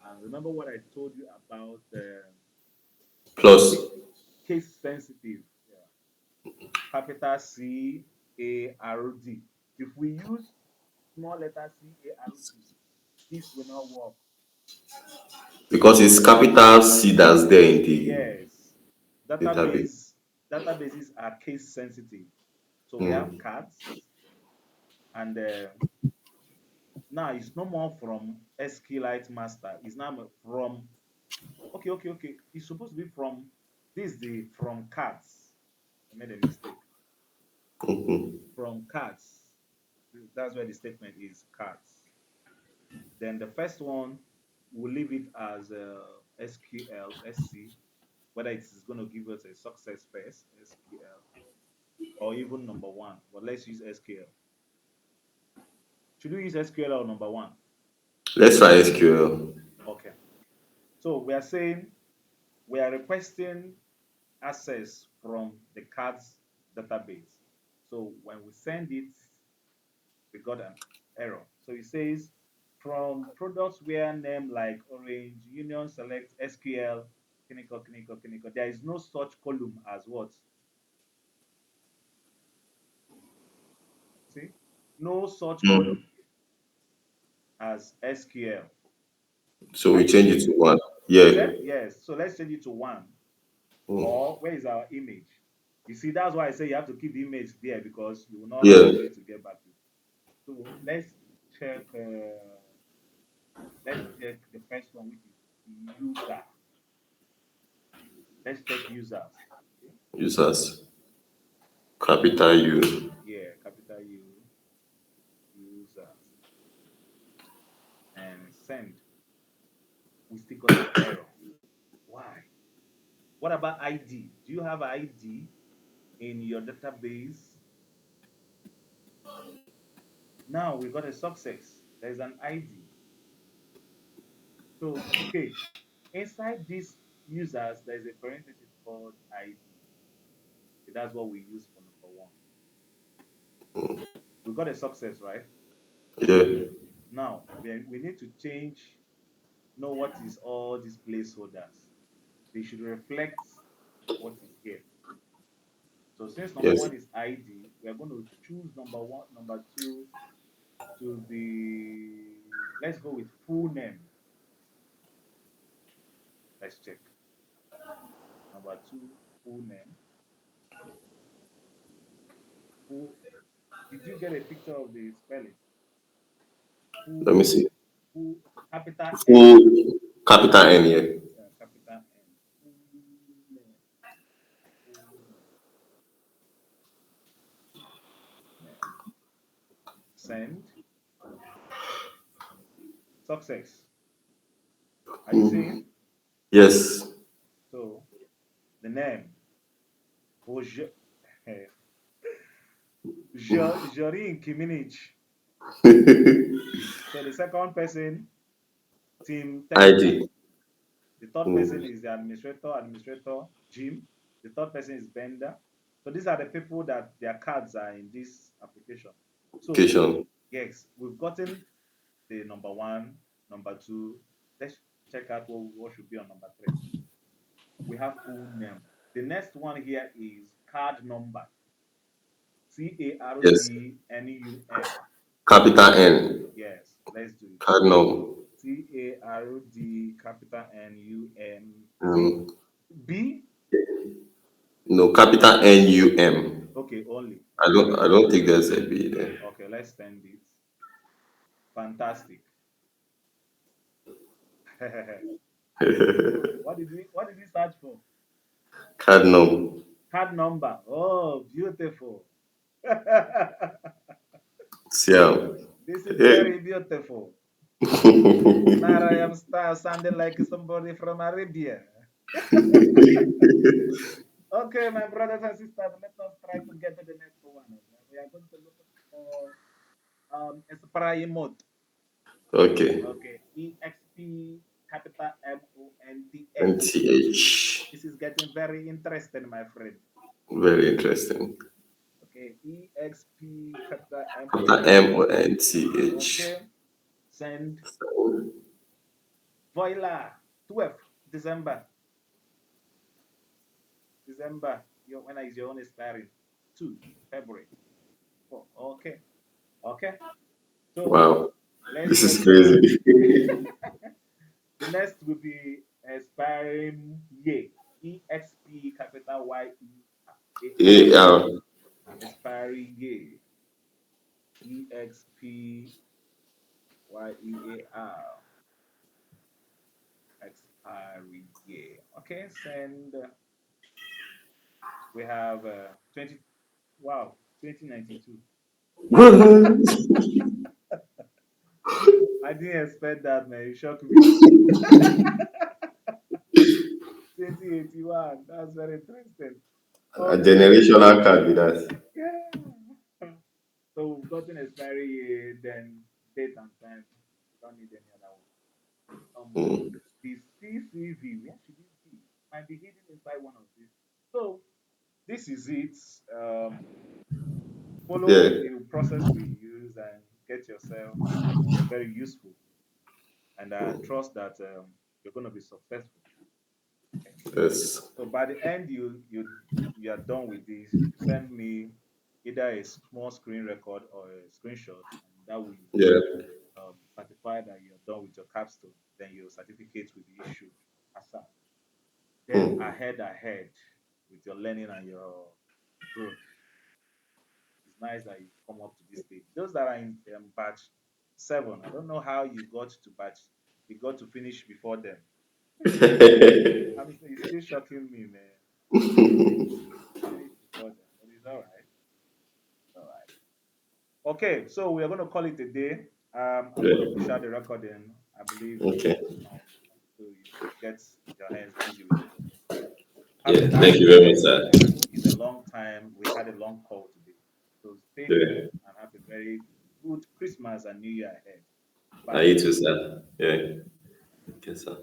And remember what I told you about plus. case sensitive. Yeah. Capital CARD. If we use small letter CARD, this will not work. Because it's capital C that's there in the Yes, database. databases are case sensitive. So we have Mm. cards, and now it's no more from SQLite master. It's now from okay. It's supposed to be from this is the from cards. I made a mistake. Mhm. From cards. That's where the statement is cards. Then the first one, we'll leave it as SQL, SC, whether it is going to give us a success first, SQL, or even number one. But let's use SQL. Should we use SQL or number one? Let's try SQL. Okay. So we are saying we are requesting access from the cards database. So when we send it, we got an error. So it says from products where name like Orange, Union Select, SQL, Kiniko. There is no such column as what? See? No such Mm. column as SQL. So Can we you change see it it? to one. You Yeah. said? Yes. So let's change it to one. Mm. Or where is our image? You see, that's why I say you have to keep the image there because you will not have a Yeah. way to get back to it. So check. Let's check the first one, which is user. Let's check users. Okay. Users. Capital U. Yeah, capital U, users, and send. We still got an error. Why? What about ID? Do you have ID in your database? Now we got a success. There's an ID. So, okay, inside these users, there's a parenthesis called ID. So that's what we use for number one. We got a success, right? Yeah. Now, we need to know what is all these placeholders. They should reflect what is here. So since number Yes. one is ID, we are going to choose number one, number two to be, let's go with full name. Let's check. Number two, full name. Full, did you get a picture of the spelling? Let me Full, see. full, capital N, Full capital N here. capital N. Full name, full name. Send, Success. Are you seeing? Yes. So the name, Oje, Jorin Kiminich. So the second person, Team Tester. ID. The third person Mm. is the administrator, Jim. The third person is Bender. So these are the people that their cards are in this application. So Application. yes, we've gotten the number one, number two. Let's check out what should be on number three. We have full name. The next one here is card number. Yes. CARDNUM. Capital N. Yes, let's do it. Cardinal. CARD capital NUM. C Um, B. no, capital NUM. Okay, only. I Okay, don't. I don't think there's a B there. okay, let's send it. Fantastic. What did we search for? Cardinal. Card number. Oh, beautiful. Siam. This is Hey. very beautiful. Now I am sounding like somebody from Arabia. Okay, my brothers and sisters, let us try to get to the next one. We are going to look for Esprit mode. Okay. Okay, EXP capital MONTH. NTH. This is getting very interesting, my friend. Very interesting. Okay, EXP capital Capital MONTH. MONTH. Okay, send voila 12 December. December. When is your own expiring? 2 February. 4. Okay. Okay. So Wow. let's This is get to crazy. the next will be expiring year. EXP capital YEAR. AR. Expiring year. EXPYEAR. Expiry year. Okay, send. We have 20. Wow, 2092. I didn't expect that, man. You shocked me. 2081. That's very interesting. A Okay. generational card with that. Yeah. So we've gotten expiry year, then date and time. Don't need any other one. Mm. The CCV, where should it be? Might be hidden inside one of these. So this is it. Follow Yeah. the process we use and get yourself very useful. And I trust that you're going to be successful. Okay. Yes. So by the end, you are done with this. You send me either a small screen record or a screenshot, and that will Yeah. certify that you're done with your capstone. Then your certificate will be issued ASAP. Then Hmm. ahead with your learning and your growth. It's nice that you've come up to this stage. Those that are in batch 7, I don't know how you got to batch. You got to finish before them. It's still shocking me, man. Finish before them, but it's all right. All right. Okay, so we are going to call it a day. I'm going to Yeah. push out the recording. I believe Okay. um, so you get your hands busy with it. Happy Yeah. Thank you Thanksgiving, very much, sir. and it's a long time. We had a long call today, so stay Yeah. cool and have a very good Christmas and New Year ahead. I Bye. you too, sir. Yeah. Okay, sir.